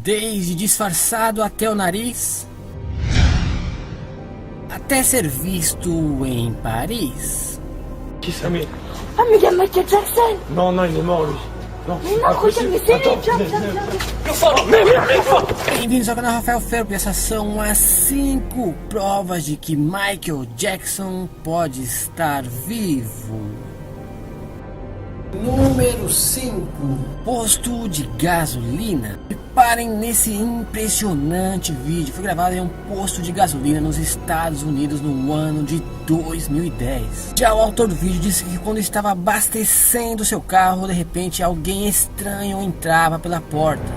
Desde disfarçado até o nariz, até ser visto em Paris. Qui ça? Mais Ah mais il y a Michael Jackson. non, non, il est mort lui. Non, Mais non, regarde, mais c'est lui, viens. Bem-vindos ao canal Rafael Felps. Essas são as 5 provas de que Michael Jackson pode estar vivo. Número 5. Posto de gasolina. Reparem nesse impressionante vídeo. Foi gravado em um posto de gasolina nos Estados Unidos no ano de 2010. Já o autor do vídeo disse que quando estava abastecendo seu carro, de repente alguém estranho entrava pela porta.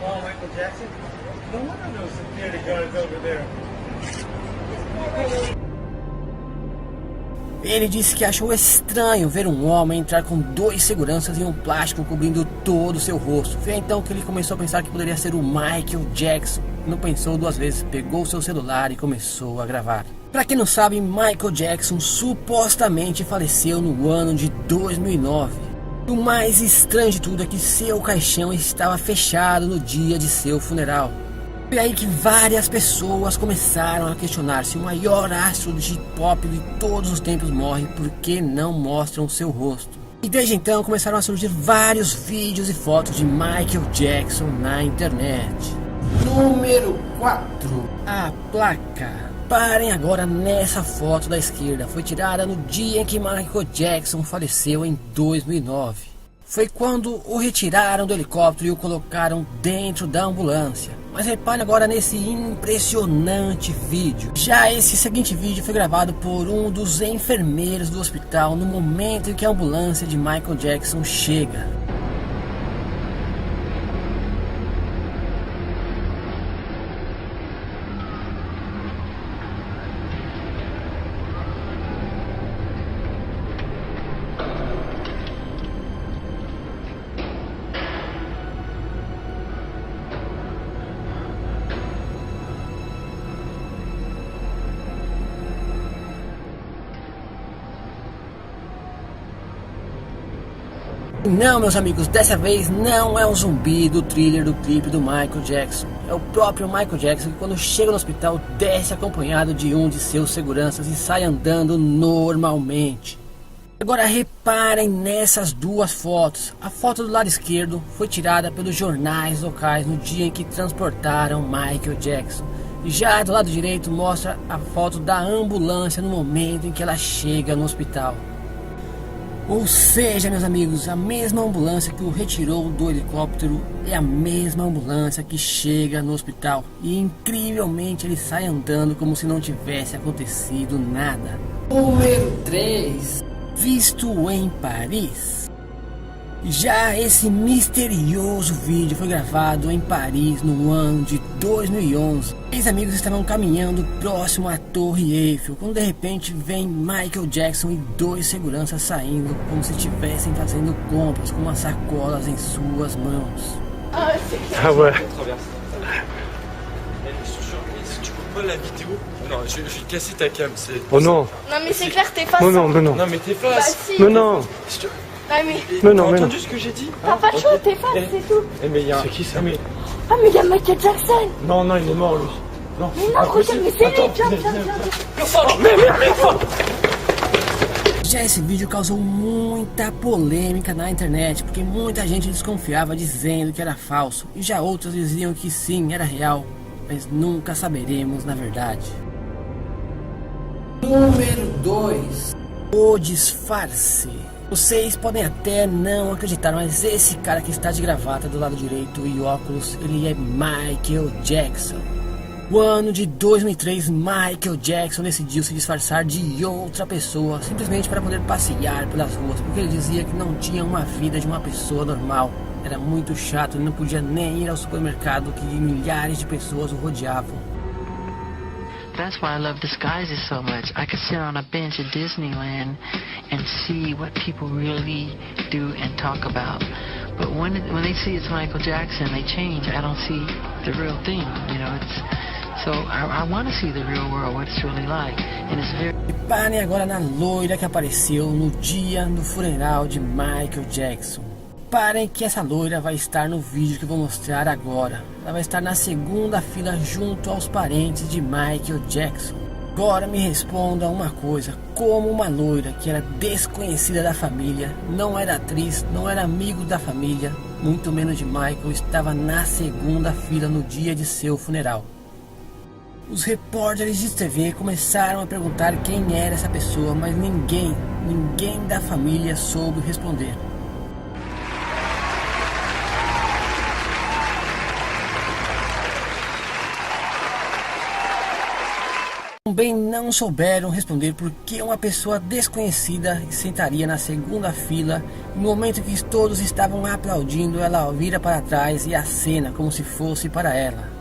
Oh, Michael Jackson? No wonder those security guards over there. Ele disse que achou estranho ver um homem entrar com 2 seguranças e um plástico cobrindo todo o seu rosto. Foi então que ele começou a pensar que poderia ser o Michael Jackson. Não pensou 2 vezes, pegou seu celular e começou a gravar. Para quem não sabe, Michael Jackson supostamente faleceu no ano de 2009. O mais estranho de tudo é que seu caixão estava fechado no dia de seu funeral. Foi aí que várias pessoas começaram a questionar se o maior astro de hip hop de todos os tempos morre, por que não mostram seu rosto? E desde então começaram a surgir vários vídeos e fotos de Michael Jackson na internet. Número 4. A placa. Parem agora nessa foto da esquerda. Foi tirada no dia em que Michael Jackson faleceu em 2009. Foi quando o retiraram do helicóptero e o colocaram dentro da ambulância. Mas reparem agora nesse impressionante vídeo. Já esse seguinte vídeo foi gravado por um dos enfermeiros do hospital no momento em que a ambulância de Michael Jackson chega. Não, meus amigos, dessa vez não é um zumbi do thriller do clipe do Michael Jackson. É o próprio Michael Jackson que, quando chega no hospital, desce acompanhado de um de seus seguranças e sai andando normalmente. Agora reparem nessas 2 fotos. A foto do lado esquerdo foi tirada pelos jornais locais no dia em que transportaram Michael Jackson. E já do lado direito mostra a foto da ambulância no momento em que ela chega no hospital. Ou seja, meus amigos, a mesma ambulância que o retirou do helicóptero é a mesma ambulância que chega no hospital. E incrivelmente ele sai andando como se não tivesse acontecido nada. Número 3. Visto em Paris. Já esse misterioso vídeo foi gravado em Paris no ano de 2011. 3 amigos estavam caminhando próximo à Torre Eiffel, quando de repente vem Michael Jackson e 2 seguranças saindo como se estivessem fazendo compras com umas sacolas em suas mãos. Ah c'est Ah ouais. Tu coupes pas la vidéo? Non, je vais casser ta cam. Oh non. Non mais c'est clair, t'effaces. Non, non, mais non. Non mais Bah t'effaces. si. Mais non. Ah mais Mais non, T'as mais non. entendu ce que j'ai dit? t'as pas le choix, t'effaces, c'est tout. Eh mais il y a. C'est qui ça? Mais Ah mais il y a Michael Jackson. Non, non, il est mort lui. Non. Mais non, regarde, mais c'est lui, viens. Já esse vídeo causou muita polêmica na internet, porque muita gente desconfiava dizendo que era falso, e já outros diziam que sim, era real, mas nunca saberemos na verdade. Número 2. O disfarce. Vocês podem até não acreditar, mas esse cara que está de gravata do lado direito e óculos, ele é Michael Jackson. No ano de 2003, Michael Jackson decidiu se disfarçar de outra pessoa, simplesmente para poder passear pelas ruas, porque ele dizia que não tinha uma vida de uma pessoa normal. Era muito chato, ele não podia nem ir ao supermercado, que milhares de pessoas o rodeavam. That's why I love disguises so much. I could sit on a bench at Disneyland and see what people really do and talk about. But when they see it's Michael Jackson, they change. I don't see the real thing, you know. So I want to see the real world, what it's really like, and it's very. Reparem agora na loira que apareceu no dia do funeral de Michael Jackson. Reparem que essa loira vai estar no vídeo que eu vou mostrar agora. Ela vai estar na segunda fila junto aos parentes de Michael Jackson. Agora me responda uma coisa: como uma loira que era desconhecida da família, não era atriz, não era amigo da família, muito menos de Michael, estava na segunda fila no dia de seu funeral? Os repórteres de TV começaram a perguntar quem era essa pessoa, mas ninguém da família soube responder. Também não souberam responder por que uma pessoa desconhecida sentaria na segunda fila. No momento que todos estavam aplaudindo, ela vira para trás e acena como se fosse para ela.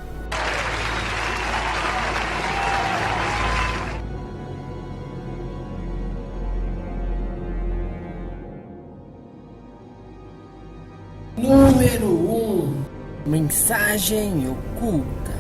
Número 1. Mensagem oculta.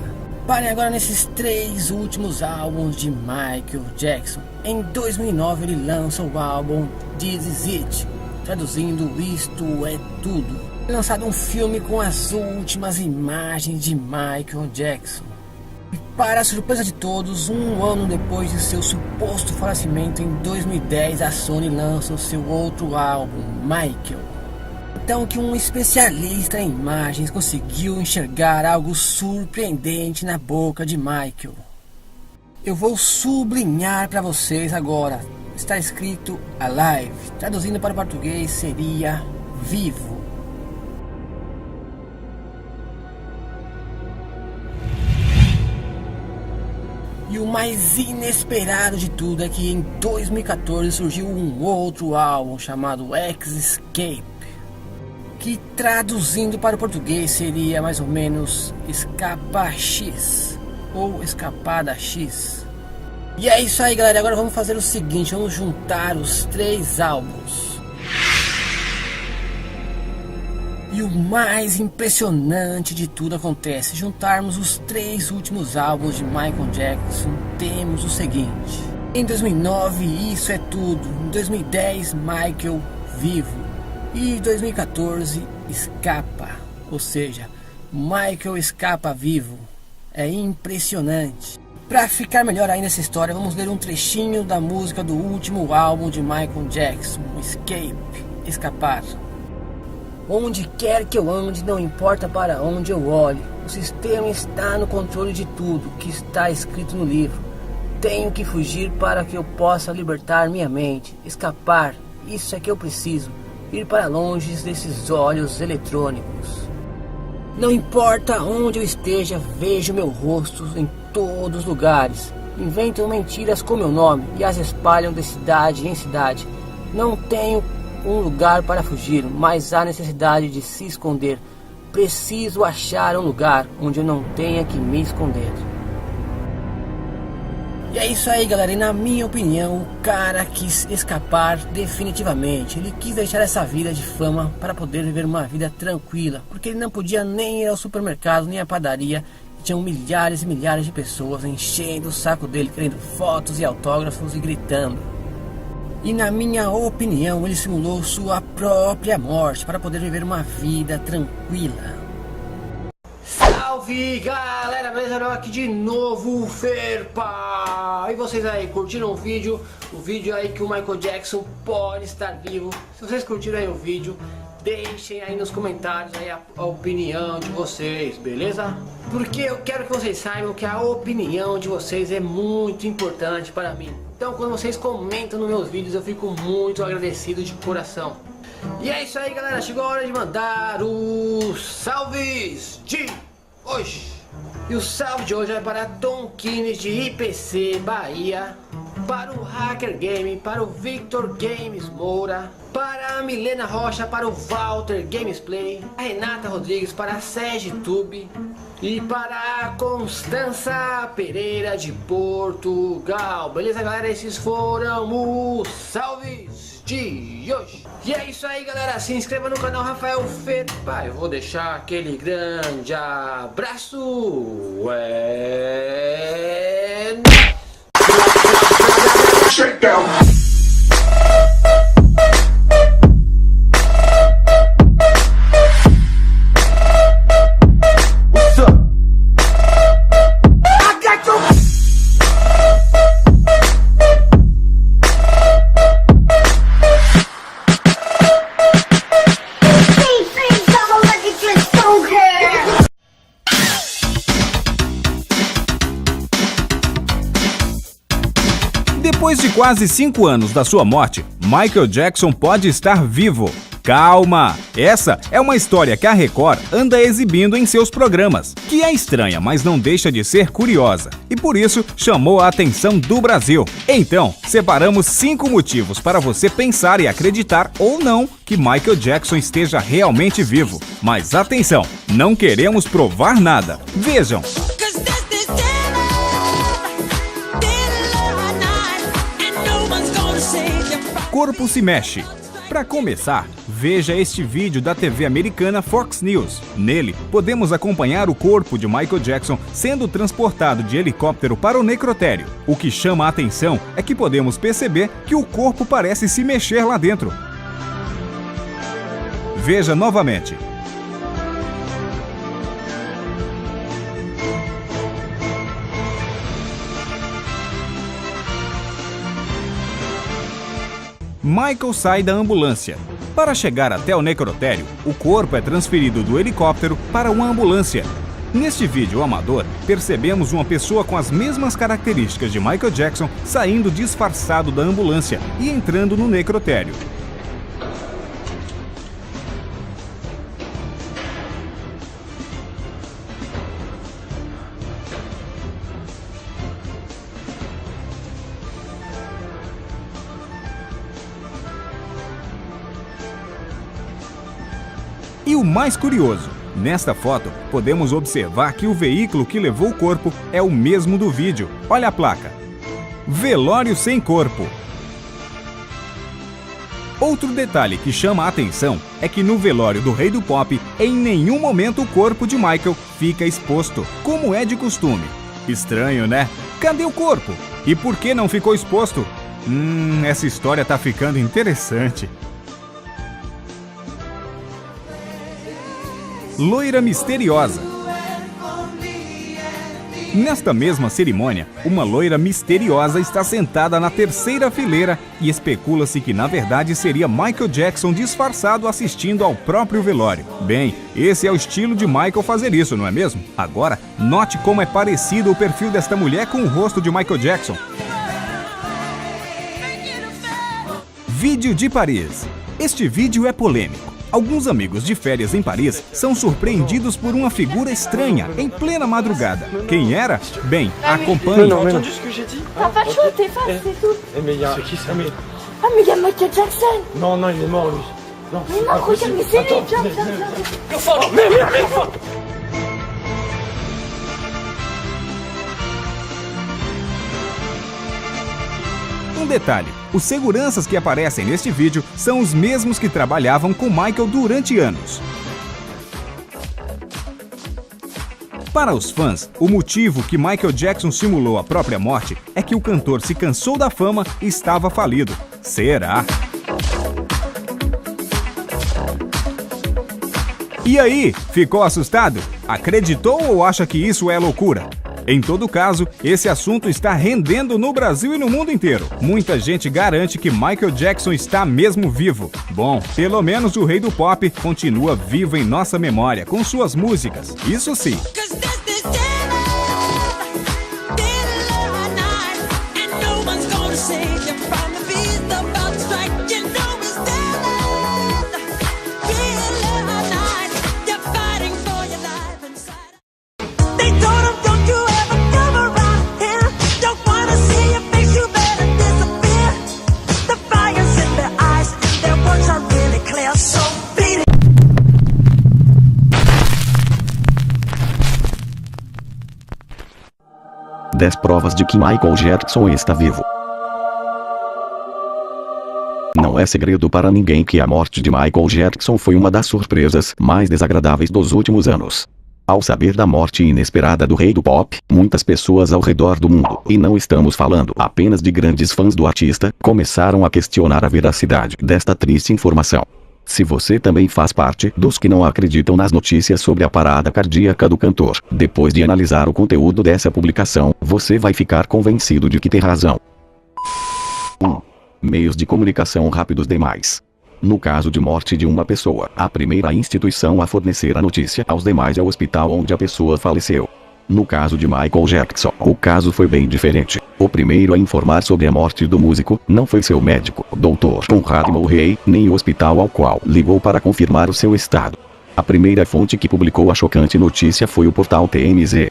Parem agora nesses 3 últimos álbuns de Michael Jackson. Em 2009 ele lança o álbum This Is It, traduzindo Isto É Tudo. É lançado um filme com as últimas imagens de Michael Jackson. E para a surpresa de todos, um ano depois de seu suposto falecimento, em 2010 a Sony lança o seu outro álbum, Michael. Então que um especialista em imagens conseguiu enxergar algo surpreendente na boca de Michael. Eu vou sublinhar para vocês agora. Está escrito Alive, traduzindo para o português seria vivo. E o mais inesperado de tudo é que em 2014 surgiu um outro álbum chamado Escape, que traduzindo para o português seria mais ou menos Escapa X ou Escapada X. E é isso aí, galera. Agora vamos fazer o seguinte: vamos juntar os 3 álbuns. E o mais impressionante de tudo acontece: se juntarmos os 3 últimos álbuns de Michael Jackson, temos o seguinte: em 2009 Isso É Tudo, em 2010 Michael Vivo, e 2014 Escapa, ou seja, Michael escapa vivo. É impressionante. Para ficar melhor ainda essa história, vamos ler um trechinho da música do último álbum de Michael Jackson, Escape, Escapar. Onde quer que eu ande, não importa para onde eu olhe, o sistema está no controle de tudo que está escrito no livro. Tenho que fugir para que eu possa libertar minha mente, escapar, isso é que eu preciso. Ir para longe desses olhos eletrônicos. Não importa onde eu esteja, vejo meu rosto em todos os lugares. Inventam mentiras com meu nome e as espalham de cidade em cidade. Não tenho um lugar para fugir, mas há necessidade de se esconder. Preciso achar um lugar onde eu não tenha que me esconder. E é isso aí, galera, e na minha opinião o cara quis escapar definitivamente. Ele quis deixar essa vida de fama para poder viver uma vida tranquila, porque ele não podia nem ir ao supermercado, nem à padaria. Tinham milhares e milhares de pessoas enchendo o saco dele, querendo fotos e autógrafos e gritando. E na minha opinião ele simulou sua própria morte para poder viver uma vida tranquila. Salve, galera, beleza? Aqui de novo, Ferpa! E vocês aí, curtiram o vídeo? O vídeo aí que o Michael Jackson pode estar vivo. Se vocês curtiram aí o vídeo, deixem aí nos comentários aí a opinião de vocês, beleza? Porque eu quero que vocês saibam que a opinião de vocês é muito importante para mim. Então quando vocês comentam nos meus vídeos eu fico muito agradecido de coração. E é isso aí, galera, chegou a hora de mandar os salves de hoje. E o salve de hoje é para Tom Kines de IPC Bahia, para o Hacker Game, para o Victor Games Moura, para a Milena Rocha, para o Walter Gamesplay, a Renata Rodrigues, para a SEGTube e para a Constança Pereira de Portugal. Beleza, galera? Esses foram os salves de hoje. E é isso aí, galera. Se inscreva no canal Rafael Feta. Eu vou deixar aquele grande abraço. Shakedown. Depois de quase 5 anos da sua morte, Michael Jackson pode estar vivo. Calma! Essa é uma história que a Record anda exibindo em seus programas, que é estranha, mas não deixa de ser curiosa, e por isso chamou a atenção do Brasil. Então, separamos 5 motivos para você pensar e acreditar ou não que Michael Jackson esteja realmente vivo. Mas atenção, não queremos provar nada. Vejam! Corpo se mexe. Para começar, veja este vídeo da TV americana Fox News. Nele, podemos acompanhar o corpo de Michael Jackson sendo transportado de helicóptero para o necrotério. O que chama a atenção é que podemos perceber que o corpo parece se mexer lá dentro. Veja novamente. Michael sai da ambulância. Para chegar até o necrotério, o corpo é transferido do helicóptero para uma ambulância. Neste vídeo amador, percebemos uma pessoa com as mesmas características de Michael Jackson saindo disfarçado da ambulância e entrando no necrotério. E o mais curioso, nesta foto, podemos observar que o veículo que levou o corpo é o mesmo do vídeo. Olha a placa. Velório sem corpo. Outro detalhe que chama a atenção é que no velório do Rei do Pop, em nenhum momento o corpo de Michael fica exposto, como é de costume. Estranho, né? Cadê o corpo? E por que não ficou exposto? Essa história tá ficando interessante. Loira misteriosa. Nesta mesma cerimônia, uma loira misteriosa está sentada na terceira fileira e especula-se que na verdade seria Michael Jackson disfarçado assistindo ao próprio velório. Bem, esse é o estilo de Michael fazer isso, não é mesmo? Agora, note como é parecido o perfil desta mulher com o rosto de Michael Jackson. Vídeo de Paris. Este vídeo é polêmico. Alguns amigos de férias em Paris são surpreendidos por uma figura estranha em plena madrugada. Quem era? Bem, acompanhe. T'as pas chaud, t'es face, c'est tout. Mais c'est qui ça? Ah, mais il y a Michael Jackson. Non, non, il est mort lui. Non, Mais non, regarde, mais c'est lui, viens, viens, viens. Um detalhe, os seguranças que aparecem neste vídeo são os mesmos que trabalhavam com Michael durante anos. Para os fãs, o motivo que Michael Jackson simulou a própria morte é que o cantor se cansou da fama e estava falido. Será? E aí, ficou assustado? Acreditou ou acha que isso é loucura? Em todo caso, esse assunto está rendendo no Brasil e no mundo inteiro. Muita gente garante que Michael Jackson está mesmo vivo. Bom, pelo menos o Rei do Pop continua vivo em nossa memória com suas músicas. Isso sim. Dez provas de que Michael Jackson está vivo. Não é segredo para ninguém que a morte de Michael Jackson foi uma das surpresas mais desagradáveis dos últimos anos. Ao saber da morte inesperada do rei do pop, muitas pessoas ao redor do mundo, e não estamos falando apenas de grandes fãs do artista, começaram a questionar a veracidade desta triste informação. Se você também faz parte dos que não acreditam nas notícias sobre a parada cardíaca do cantor, depois de analisar o conteúdo dessa publicação, você vai ficar convencido de que tem razão. 1. Meios de comunicação rápidos demais. No caso de morte de uma pessoa, a primeira instituição a fornecer a notícia aos demais é o hospital onde a pessoa faleceu. No caso de Michael Jackson, o caso foi bem diferente. O primeiro a informar sobre a morte do músico não foi seu médico, Dr. Conrad Murray, nem o hospital ao qual ligou para confirmar o seu estado. A primeira fonte que publicou a chocante notícia foi o portal TMZ.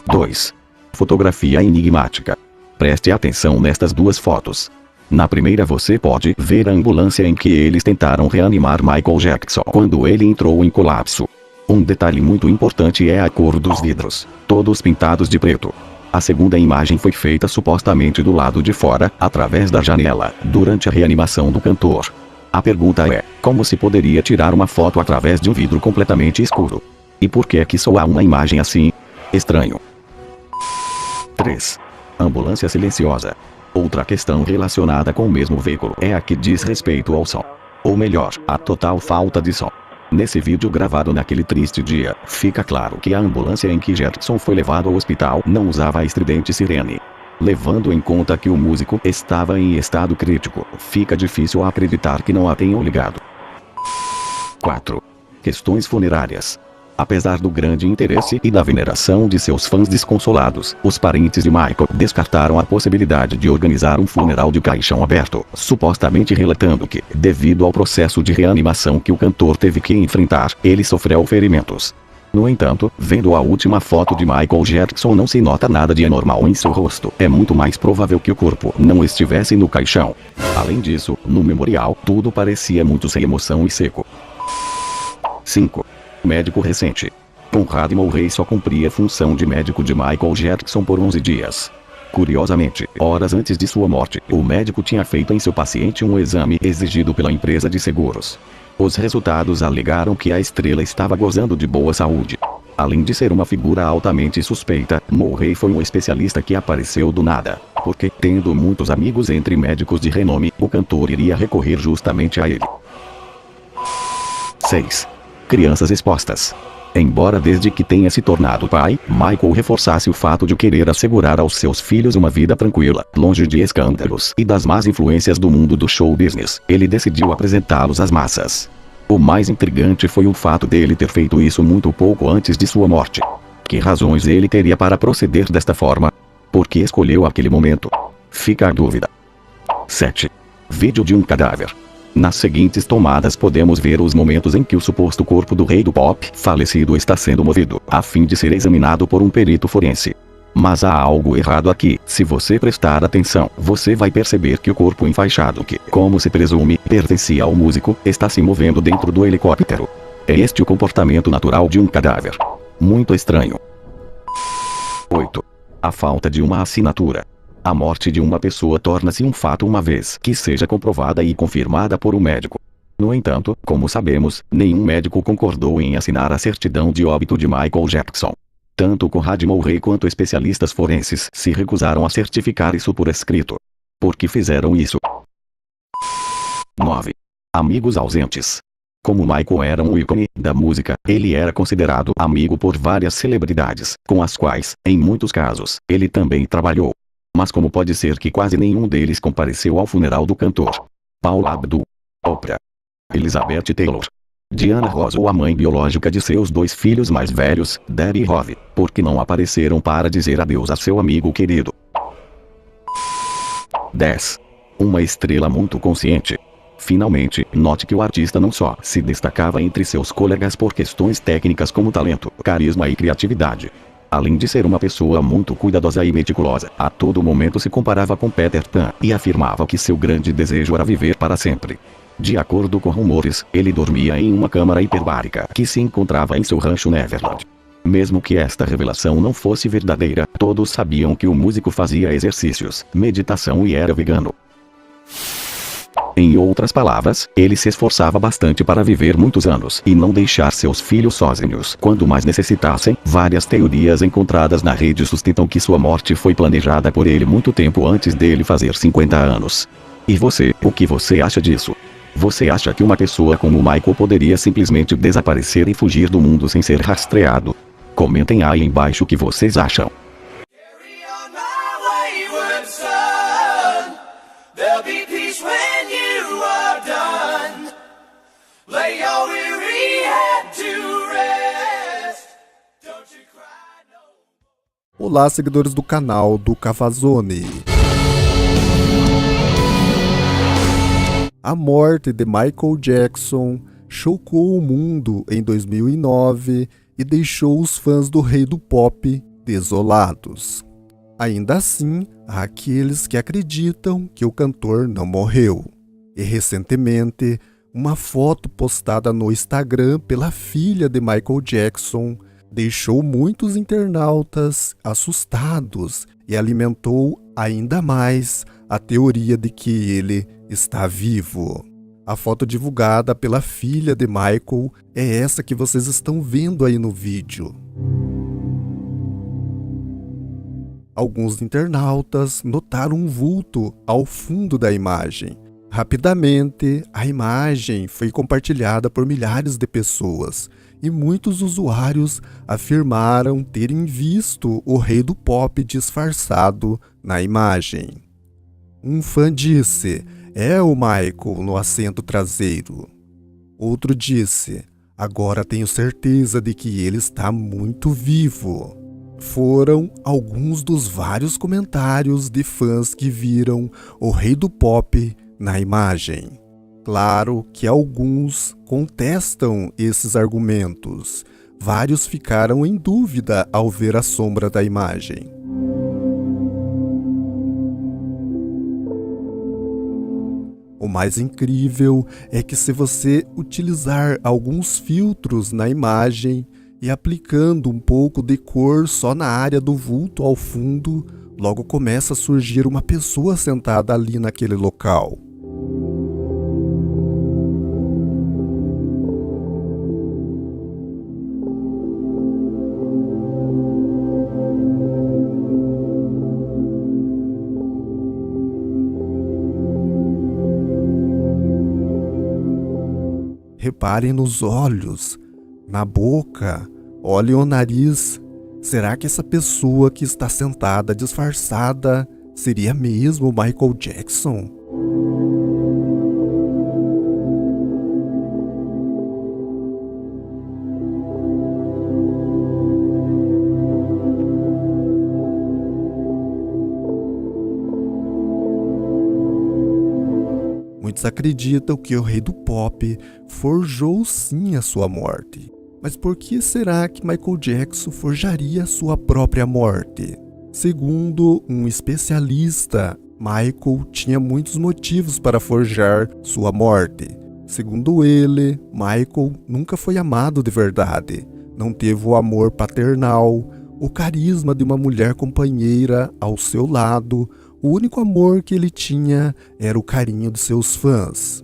2. Fotografia enigmática. Preste atenção nestas duas fotos. Na primeira você pode ver a ambulância em que eles tentaram reanimar Michael Jackson quando ele entrou em colapso. Um detalhe muito importante é a cor dos vidros, todos pintados de preto. A segunda imagem foi feita supostamente do lado de fora, através da janela, durante a reanimação do cantor. A pergunta é, como se poderia tirar uma foto através de um vidro completamente escuro? E por que é que só há uma imagem assim? Estranho. 3. Ambulância silenciosa. Outra questão relacionada com o mesmo veículo é a que diz respeito ao som. Ou melhor, a total falta de som. Nesse vídeo gravado naquele triste dia, fica claro que a ambulância em que Jackson foi levado ao hospital não usava a estridente sirene. Levando em conta que o músico estava em estado crítico, fica difícil acreditar que não a tenham ligado. 4. Questões funerárias. Apesar do grande interesse e da veneração de seus fãs desconsolados, os parentes de Michael descartaram a possibilidade de organizar um funeral de caixão aberto, supostamente relatando que, devido ao processo de reanimação que o cantor teve que enfrentar, ele sofreu ferimentos. No entanto, vendo a última foto de Michael Jackson, não se nota nada de anormal em seu rosto. É muito mais provável que o corpo não estivesse no caixão. Além disso, no memorial, tudo parecia muito sem emoção e seco. 5. Médico recente. Conrad Murray só cumpria a função de médico de Michael Jackson por 11 dias. Curiosamente, horas antes de sua morte, o médico tinha feito em seu paciente um exame exigido pela empresa de seguros. Os resultados alegaram que a estrela estava gozando de boa saúde. Além de ser uma figura altamente suspeita, Murray foi um especialista que apareceu do nada, porque, tendo muitos amigos entre médicos de renome, o cantor iria recorrer justamente a ele. 6. Crianças expostas. Embora desde que tenha se tornado pai, Michael reforçasse o fato de querer assegurar aos seus filhos uma vida tranquila, longe de escândalos e das más influências do mundo do show business, ele decidiu apresentá-los às massas. O mais intrigante foi o fato dele ter feito isso muito pouco antes de sua morte. Que razões ele teria para proceder desta forma? Por que escolheu aquele momento? Fica a dúvida. 7. Vídeo de um cadáver. Nas seguintes tomadas podemos ver os momentos em que o suposto corpo do rei do pop falecido está sendo movido, a fim de ser examinado por um perito forense. Mas há algo errado aqui. Se você prestar atenção, você vai perceber que o corpo enfaixado que, como se presume, pertencia ao músico, está se movendo dentro do helicóptero. É este o comportamento natural de um cadáver. Muito estranho. 8. A falta de uma assinatura. A morte de uma pessoa torna-se um fato uma vez que seja comprovada e confirmada por um médico. No entanto, como sabemos, nenhum médico concordou em assinar a certidão de óbito de Michael Jackson. Tanto Conrad Murray quanto especialistas forenses se recusaram a certificar isso por escrito. Por que fizeram isso? 9. Amigos ausentes. Como Michael era um ícone da música, ele era considerado amigo por várias celebridades, com as quais, em muitos casos, ele também trabalhou. Mas como pode ser que quase nenhum deles compareceu ao funeral do cantor? Paula Abdul, Oprah, Elizabeth Taylor, Diana Ross ou a mãe biológica de seus 2 filhos mais velhos, Debbie Harry, porque não apareceram para dizer adeus a seu amigo querido. 10. Uma estrela muito consciente. Finalmente, note que o artista não só se destacava entre seus colegas por questões técnicas como talento, carisma e criatividade. Além de ser uma pessoa muito cuidadosa e meticulosa, a todo momento se comparava com Peter Pan e afirmava que seu grande desejo era viver para sempre. De acordo com rumores, ele dormia em uma câmara hiperbárica que se encontrava em seu rancho Neverland. Mesmo que esta revelação não fosse verdadeira, todos sabiam que o músico fazia exercícios, meditação e era vegano. Em outras palavras, ele se esforçava bastante para viver muitos anos e não deixar seus filhos sozinhos quando mais necessitassem. Várias teorias encontradas na rede sustentam que sua morte foi planejada por ele muito tempo antes dele fazer 50 anos. E você, o que você acha disso? Você acha que uma pessoa como Michael poderia simplesmente desaparecer e fugir do mundo sem ser rastreado? Comentem aí embaixo o que vocês acham. Olá, seguidores do canal do Cavazone. A morte de Michael Jackson chocou o mundo em 2009 e deixou os fãs do rei do pop desolados. Ainda assim, há aqueles que acreditam que o cantor não morreu. E recentemente, uma foto postada no Instagram pela filha de Michael Jackson deixou muitos internautas assustados e alimentou ainda mais a teoria de que ele está vivo. A foto divulgada pela filha de Michael é essa que vocês estão vendo aí no vídeo. Alguns internautas notaram um vulto ao fundo da imagem. Rapidamente, a imagem foi compartilhada por milhares de pessoas e muitos usuários afirmaram terem visto o rei do pop disfarçado na imagem. Um fã disse: "É o Michael no assento traseiro." Outro disse: "Agora tenho certeza de que ele está muito vivo." Foram alguns dos vários comentários de fãs que viram o rei do pop na imagem. Claro que alguns contestam esses argumentos. Vários ficaram em dúvida ao ver a sombra da imagem. O mais incrível é que se você utilizar alguns filtros na imagem e aplicando um pouco de cor só na área do vulto ao fundo, logo começa a surgir uma pessoa sentada ali naquele local. Reparem nos olhos, na boca, olhem o nariz. Será que essa pessoa que está sentada disfarçada seria mesmo Michael Jackson? Muitos acreditam que o rei do pop forjou sim a sua morte. Mas por que será que Michael Jackson forjaria a sua própria morte? Segundo um especialista, Michael tinha muitos motivos para forjar sua morte. Segundo ele, Michael nunca foi amado de verdade. Não teve o amor paternal, o carisma de uma mulher companheira ao seu lado. O único amor que ele tinha era o carinho de seus fãs.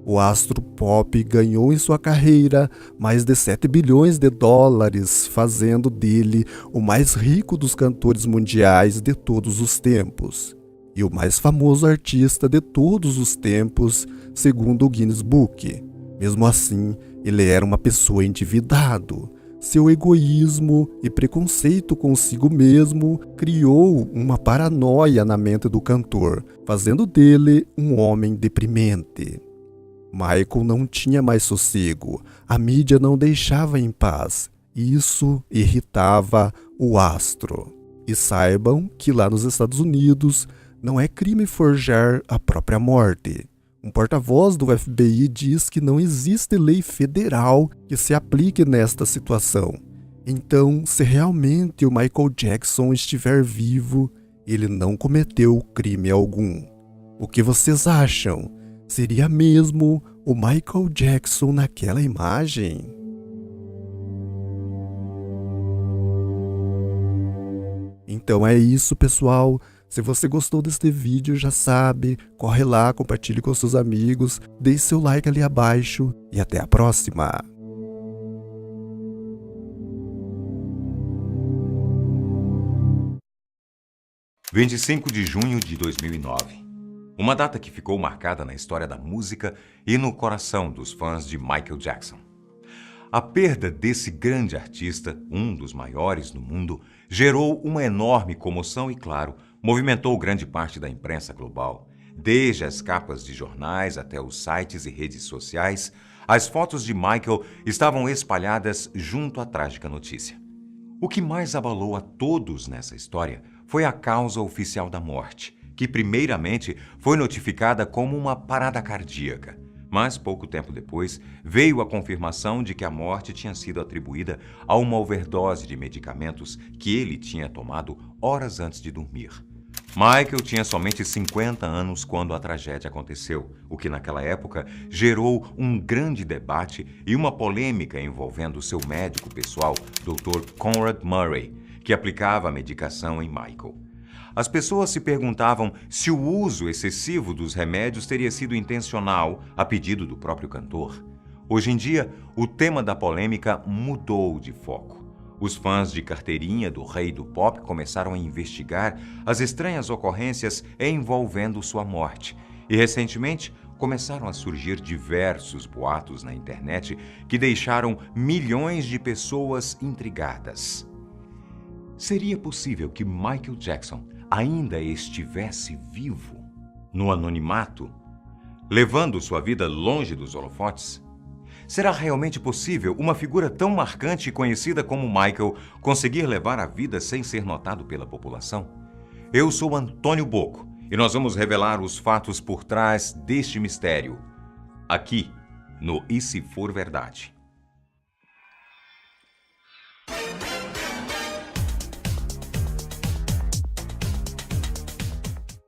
O astro pop ganhou em sua carreira mais de 7 bilhões de dólares, fazendo dele o mais rico dos cantores mundiais de todos os tempos. E o mais famoso artista de todos os tempos, segundo o Guinness Book. Mesmo assim, ele era uma pessoa endividado. Seu egoísmo e preconceito consigo mesmo criou uma paranoia na mente do cantor, fazendo dele um homem deprimente. Michael não tinha mais sossego, a mídia não deixava em paz. Isso irritava o astro. E saibam que lá nos Estados Unidos não é crime forjar a própria morte. Um porta-voz do FBI diz que não existe lei federal que se aplique nesta situação. Então, se realmente o Michael Jackson estiver vivo, ele não cometeu crime algum. O que vocês acham? Seria mesmo o Michael Jackson naquela imagem? Então é isso, pessoal. Se você gostou deste vídeo, já sabe, corre lá, compartilhe com seus amigos, deixe seu like ali abaixo e até a próxima! 25 de junho de 2009. Uma data que ficou marcada na história da música e no coração dos fãs de Michael Jackson. A perda desse grande artista, um dos maiores no mundo, gerou uma enorme comoção e, claro, movimentou grande parte da imprensa global. Desde as capas de jornais até os sites e redes sociais, as fotos de Michael estavam espalhadas junto à trágica notícia. O que mais abalou a todos nessa história foi a causa oficial da morte, que primeiramente foi notificada como uma parada cardíaca. Mas pouco tempo depois, veio a confirmação de que a morte tinha sido atribuída a uma overdose de medicamentos que ele tinha tomado horas antes de dormir. Michael tinha somente 50 anos quando a tragédia aconteceu, o que naquela época gerou um grande debate e uma polêmica envolvendo seu médico pessoal, Dr. Conrad Murray, que aplicava a medicação em Michael. As pessoas se perguntavam se o uso excessivo dos remédios teria sido intencional, a pedido do próprio cantor. Hoje em dia, o tema da polêmica mudou de foco. Os fãs de carteirinha do rei do pop começaram a investigar as estranhas ocorrências envolvendo sua morte. E, recentemente, começaram a surgir diversos boatos na internet que deixaram milhões de pessoas intrigadas. Seria possível que Michael Jackson ainda estivesse vivo, no anonimato, levando sua vida longe dos holofotes? Será realmente possível uma figura tão marcante e conhecida como Michael conseguir levar a vida sem ser notado pela população? Eu sou Antônio Bocco e nós vamos revelar os fatos por trás deste mistério, aqui no E Se For Verdade.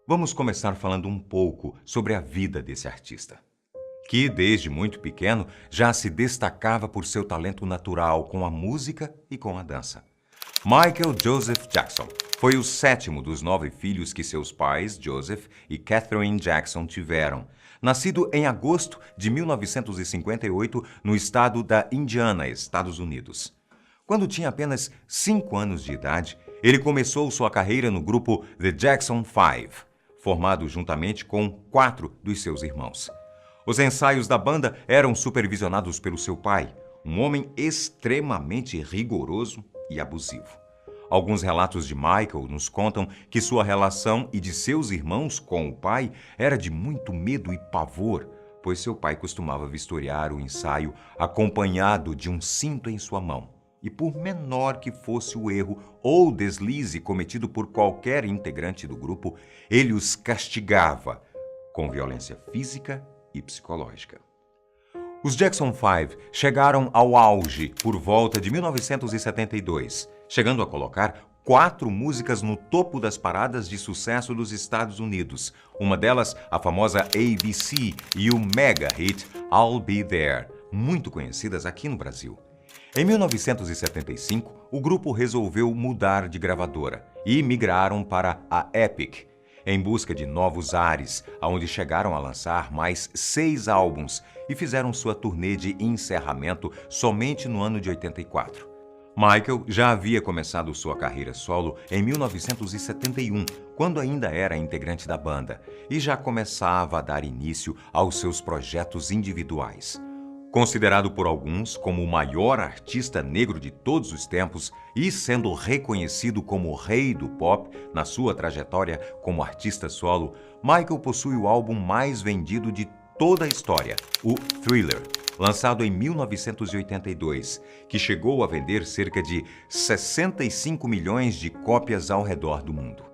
Vamos começar falando um pouco sobre a vida desse artista, que desde muito pequeno já se destacava por seu talento natural com a música e com a dança. Michael Joseph Jackson foi o 7º dos 9 filhos que seus pais, Joseph e Catherine Jackson, tiveram. Nascido em agosto de 1958 no estado da Indiana, Estados Unidos. Quando tinha apenas 5 anos de idade, ele começou sua carreira no grupo The Jackson 5, formado juntamente com 4 dos seus irmãos. Os ensaios da banda eram supervisionados pelo seu pai, um homem extremamente rigoroso e abusivo. Alguns relatos de Michael nos contam que sua relação e de seus irmãos com o pai era de muito medo e pavor, pois seu pai costumava vistoriar o ensaio acompanhado de um cinto em sua mão. E por menor que fosse o erro ou deslize cometido por qualquer integrante do grupo, ele os castigava com violência física e psicológica. Os Jackson 5 chegaram ao auge por volta de 1972, chegando a colocar 4 músicas no topo das paradas de sucesso dos Estados Unidos, uma delas a famosa ABC e o mega hit I'll Be There, muito conhecidas aqui no Brasil. Em 1975, o grupo resolveu mudar de gravadora e migraram para a Epic, em busca de novos ares, aonde chegaram a lançar mais 6 álbuns e fizeram sua turnê de encerramento somente no ano de 84. Michael já havia começado sua carreira solo em 1971, quando ainda era integrante da banda, e já começava a dar início aos seus projetos individuais. Considerado por alguns como o maior artista negro de todos os tempos e sendo reconhecido como o rei do pop na sua trajetória como artista solo, Michael possui o álbum mais vendido de toda a história, o Thriller, lançado em 1982, que chegou a vender cerca de 65 milhões de cópias ao redor do mundo.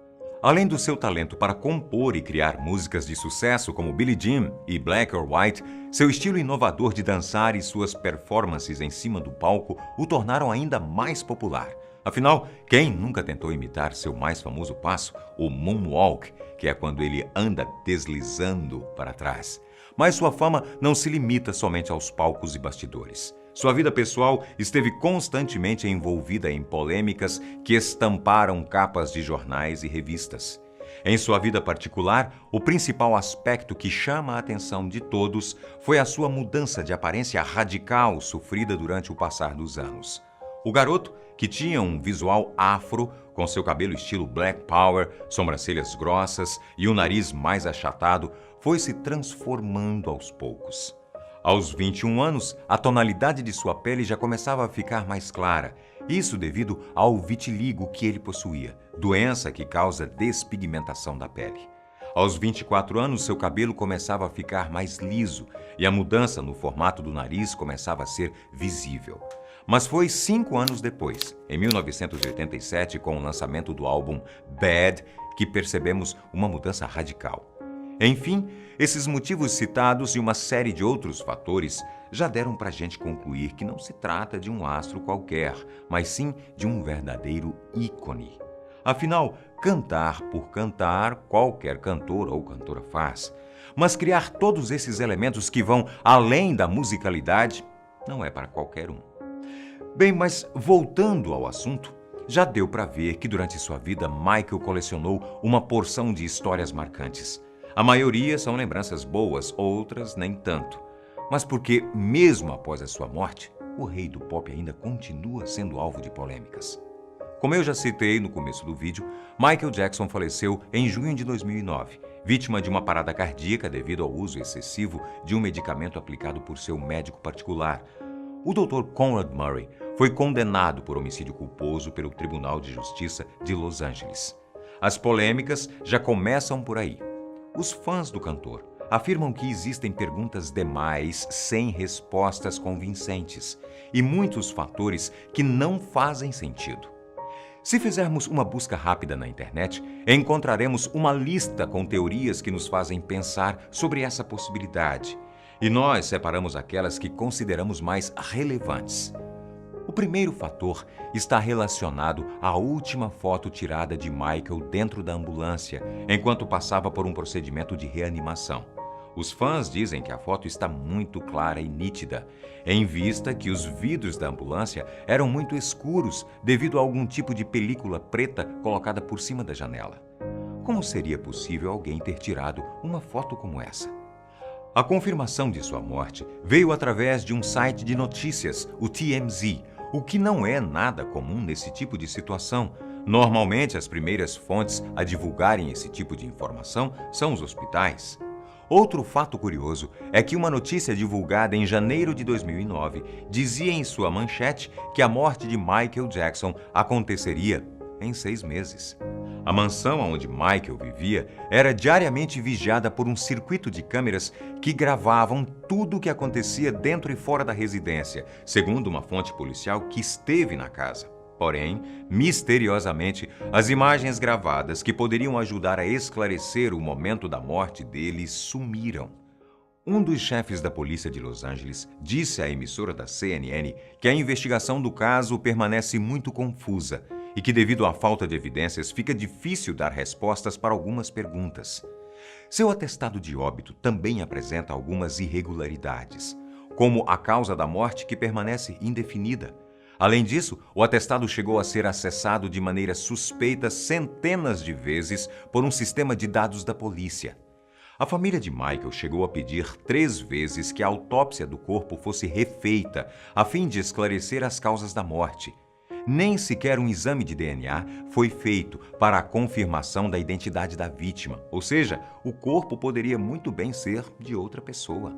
Além do seu talento para compor e criar músicas de sucesso como Billie Jean e Black or White, seu estilo inovador de dançar e suas performances em cima do palco o tornaram ainda mais popular. Afinal, quem nunca tentou imitar seu mais famoso passo, o Moonwalk, que é quando ele anda deslizando para trás? Mas sua fama não se limita somente aos palcos e bastidores. Sua vida pessoal esteve constantemente envolvida em polêmicas que estamparam capas de jornais e revistas. Em sua vida particular, o principal aspecto que chama a atenção de todos foi a sua mudança de aparência radical sofrida durante o passar dos anos. O garoto, que tinha um visual afro, com seu cabelo estilo Black Power, sobrancelhas grossas e um nariz mais achatado, foi se transformando aos poucos. Aos 21 anos, a tonalidade de sua pele já começava a ficar mais clara, isso devido ao vitiligo que ele possuía, doença que causa despigmentação da pele. Aos 24 anos, seu cabelo começava a ficar mais liso e a mudança no formato do nariz começava a ser visível. Mas foi 5 anos depois, em 1987, com o lançamento do álbum Bad, que percebemos uma mudança radical. Enfim, esses motivos citados e uma série de outros fatores já deram pra gente concluir que não se trata de um astro qualquer, mas sim de um verdadeiro ícone. Afinal, cantar por cantar, qualquer cantor ou cantora faz. Mas criar todos esses elementos que vão além da musicalidade não é para qualquer um. Bem, mas voltando ao assunto, já deu para ver que durante sua vida Michael colecionou uma porção de histórias marcantes. A maioria são lembranças boas, outras nem tanto. Mas porque, mesmo após a sua morte, o rei do pop ainda continua sendo alvo de polêmicas. Como eu já citei no começo do vídeo, Michael Jackson faleceu em junho de 2009, vítima de uma parada cardíaca devido ao uso excessivo de um medicamento aplicado por seu médico particular. O Dr. Conrad Murray foi condenado por homicídio culposo pelo Tribunal de Justiça de Los Angeles. As polêmicas já começam por aí. Os fãs do cantor afirmam que existem perguntas demais sem respostas convincentes e muitos fatores que não fazem sentido. Se fizermos uma busca rápida na internet, encontraremos uma lista com teorias que nos fazem pensar sobre essa possibilidade. E nós separamos aquelas que consideramos mais relevantes. O primeiro fator está relacionado à última foto tirada de Michael dentro da ambulância, enquanto passava por um procedimento de reanimação. Os fãs dizem que a foto está muito clara e nítida, em vista que os vidros da ambulância eram muito escuros devido a algum tipo de película preta colocada por cima da janela. Como seria possível alguém ter tirado uma foto como essa? A confirmação de sua morte veio através de um site de notícias, o TMZ, o que não é nada comum nesse tipo de situação. Normalmente, as primeiras fontes a divulgarem esse tipo de informação são os hospitais. Outro fato curioso é que uma notícia divulgada em janeiro de 2009 dizia em sua manchete que a morte de Michael Jackson aconteceria em 6 meses. A mansão onde Michael vivia era diariamente vigiada por um circuito de câmeras que gravavam tudo o que acontecia dentro e fora da residência, segundo uma fonte policial que esteve na casa. Porém, misteriosamente, as imagens gravadas que poderiam ajudar a esclarecer o momento da morte dele sumiram. Um dos chefes da polícia de Los Angeles disse à emissora da CNN que a investigação do caso permanece muito confusa e que, devido à falta de evidências, fica difícil dar respostas para algumas perguntas. Seu atestado de óbito também apresenta algumas irregularidades, como a causa da morte que permanece indefinida. Além disso, o atestado chegou a ser acessado de maneira suspeita centenas de vezes por um sistema de dados da polícia. A família de Michael chegou a pedir 3 vezes que a autópsia do corpo fosse refeita, a fim de esclarecer as causas da morte. Nem sequer um exame de DNA foi feito para a confirmação da identidade da vítima, ou seja, o corpo poderia muito bem ser de outra pessoa.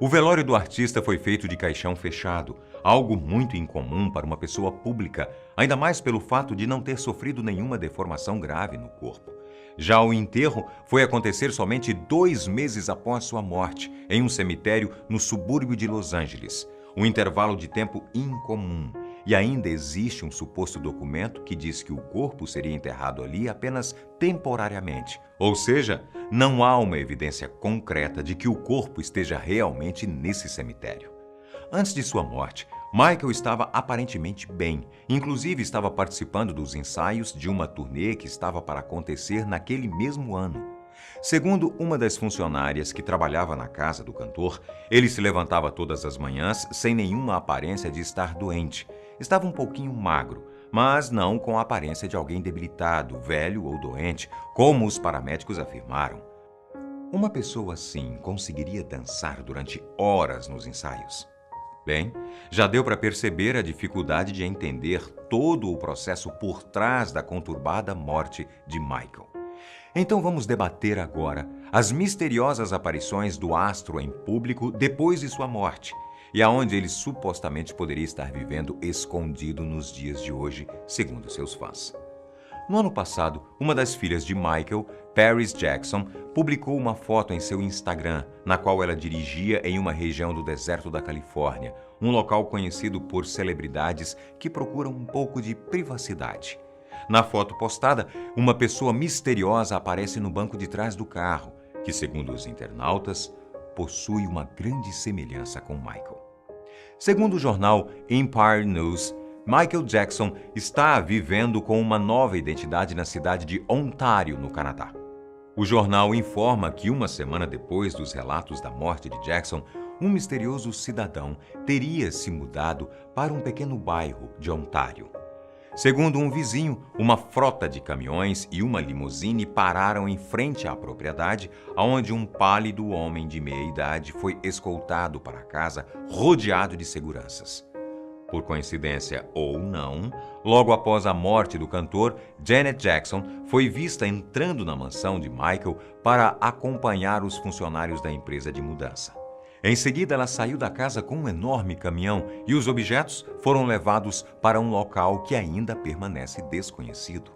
O velório do artista foi feito de caixão fechado, algo muito incomum para uma pessoa pública, ainda mais pelo fato de não ter sofrido nenhuma deformação grave no corpo. Já o enterro foi acontecer somente 2 meses após sua morte, em um cemitério no subúrbio de Los Angeles, um intervalo de tempo incomum. E ainda existe um suposto documento que diz que o corpo seria enterrado ali apenas temporariamente. Ou seja, não há uma evidência concreta de que o corpo esteja realmente nesse cemitério. Antes de sua morte, Michael estava aparentemente bem, inclusive estava participando dos ensaios de uma turnê que estava para acontecer naquele mesmo ano. Segundo uma das funcionárias que trabalhava na casa do cantor, ele se levantava todas as manhãs sem nenhuma aparência de estar doente. Estava um pouquinho magro, mas não com a aparência de alguém debilitado, velho ou doente, como os paramédicos afirmaram. Uma pessoa assim conseguiria dançar durante horas nos ensaios? Bem, já deu para perceber a dificuldade de entender todo o processo por trás da conturbada morte de Michael. Então vamos debater agora as misteriosas aparições do astro em público depois de sua morte e aonde ele supostamente poderia estar vivendo escondido nos dias de hoje, segundo seus fãs. No ano passado, uma das filhas de Michael, Paris Jackson, publicou uma foto em seu Instagram, na qual ela dirigia em uma região do deserto da Califórnia, um local conhecido por celebridades que procuram um pouco de privacidade. Na foto postada, uma pessoa misteriosa aparece no banco de trás do carro, que, segundo os internautas, possui uma grande semelhança com Michael. Segundo o jornal Empire News, Michael Jackson está vivendo com uma nova identidade na cidade de Ontário, no Canadá. O jornal informa que uma semana depois dos relatos da morte de Jackson, um misterioso cidadão teria se mudado para um pequeno bairro de Ontário. Segundo um vizinho, uma frota de caminhões e uma limusine pararam em frente à propriedade, onde um pálido homem de meia-idade foi escoltado para casa, rodeado de seguranças. Por coincidência ou não, logo após a morte do cantor, Janet Jackson foi vista entrando na mansão de Michael para acompanhar os funcionários da empresa de mudança. Em seguida, ela saiu da casa com um enorme caminhão e os objetos foram levados para um local que ainda permanece desconhecido.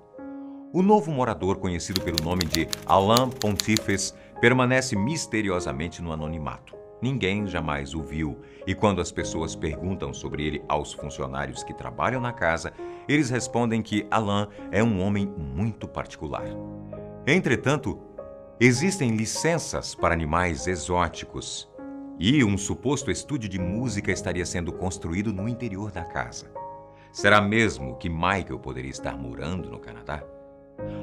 O novo morador, conhecido pelo nome de Alan Pontifex, permanece misteriosamente no anonimato. Ninguém jamais o viu, e quando as pessoas perguntam sobre ele aos funcionários que trabalham na casa, eles respondem que Alan é um homem muito particular. Entretanto, existem licenças para animais exóticos e um suposto estúdio de música estaria sendo construído no interior da casa. Será mesmo que Michael poderia estar morando no Canadá?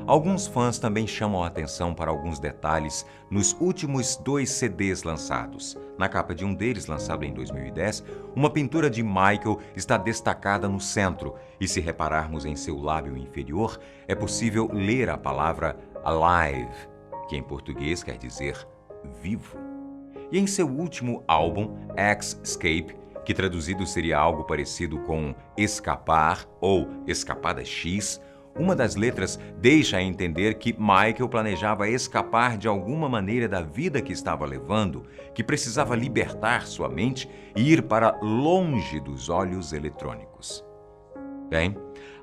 Alguns fãs também chamam a atenção para alguns detalhes nos últimos 2 CDs lançados. Na capa de um deles, lançado em 2010, uma pintura de Michael está destacada no centro e, se repararmos em seu lábio inferior, é possível ler a palavra alive, que em português quer dizer vivo. E em seu último álbum, Escape, que traduzido seria algo parecido com escapar ou escapada X, uma das letras deixa a entender que Michael planejava escapar de alguma maneira da vida que estava levando, que precisava libertar sua mente e ir para longe dos olhos eletrônicos. Bem,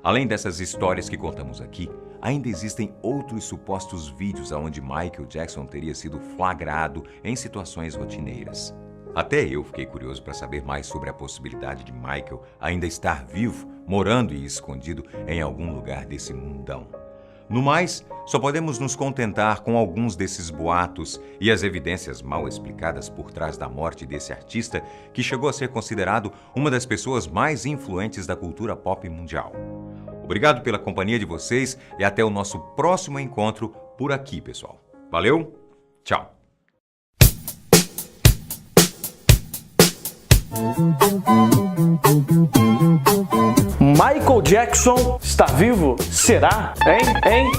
além dessas histórias que contamos aqui, ainda existem outros supostos vídeos onde Michael Jackson teria sido flagrado em situações rotineiras. Até eu fiquei curioso para saber mais sobre a possibilidade de Michael ainda estar vivo, morando e escondido em algum lugar desse mundão. No mais, só podemos nos contentar com alguns desses boatos e as evidências mal explicadas por trás da morte desse artista que chegou a ser considerado uma das pessoas mais influentes da cultura pop mundial. Obrigado pela companhia de vocês e até o nosso próximo encontro por aqui, pessoal. Valeu, tchau! Michael Jackson está vivo? Será? Hein?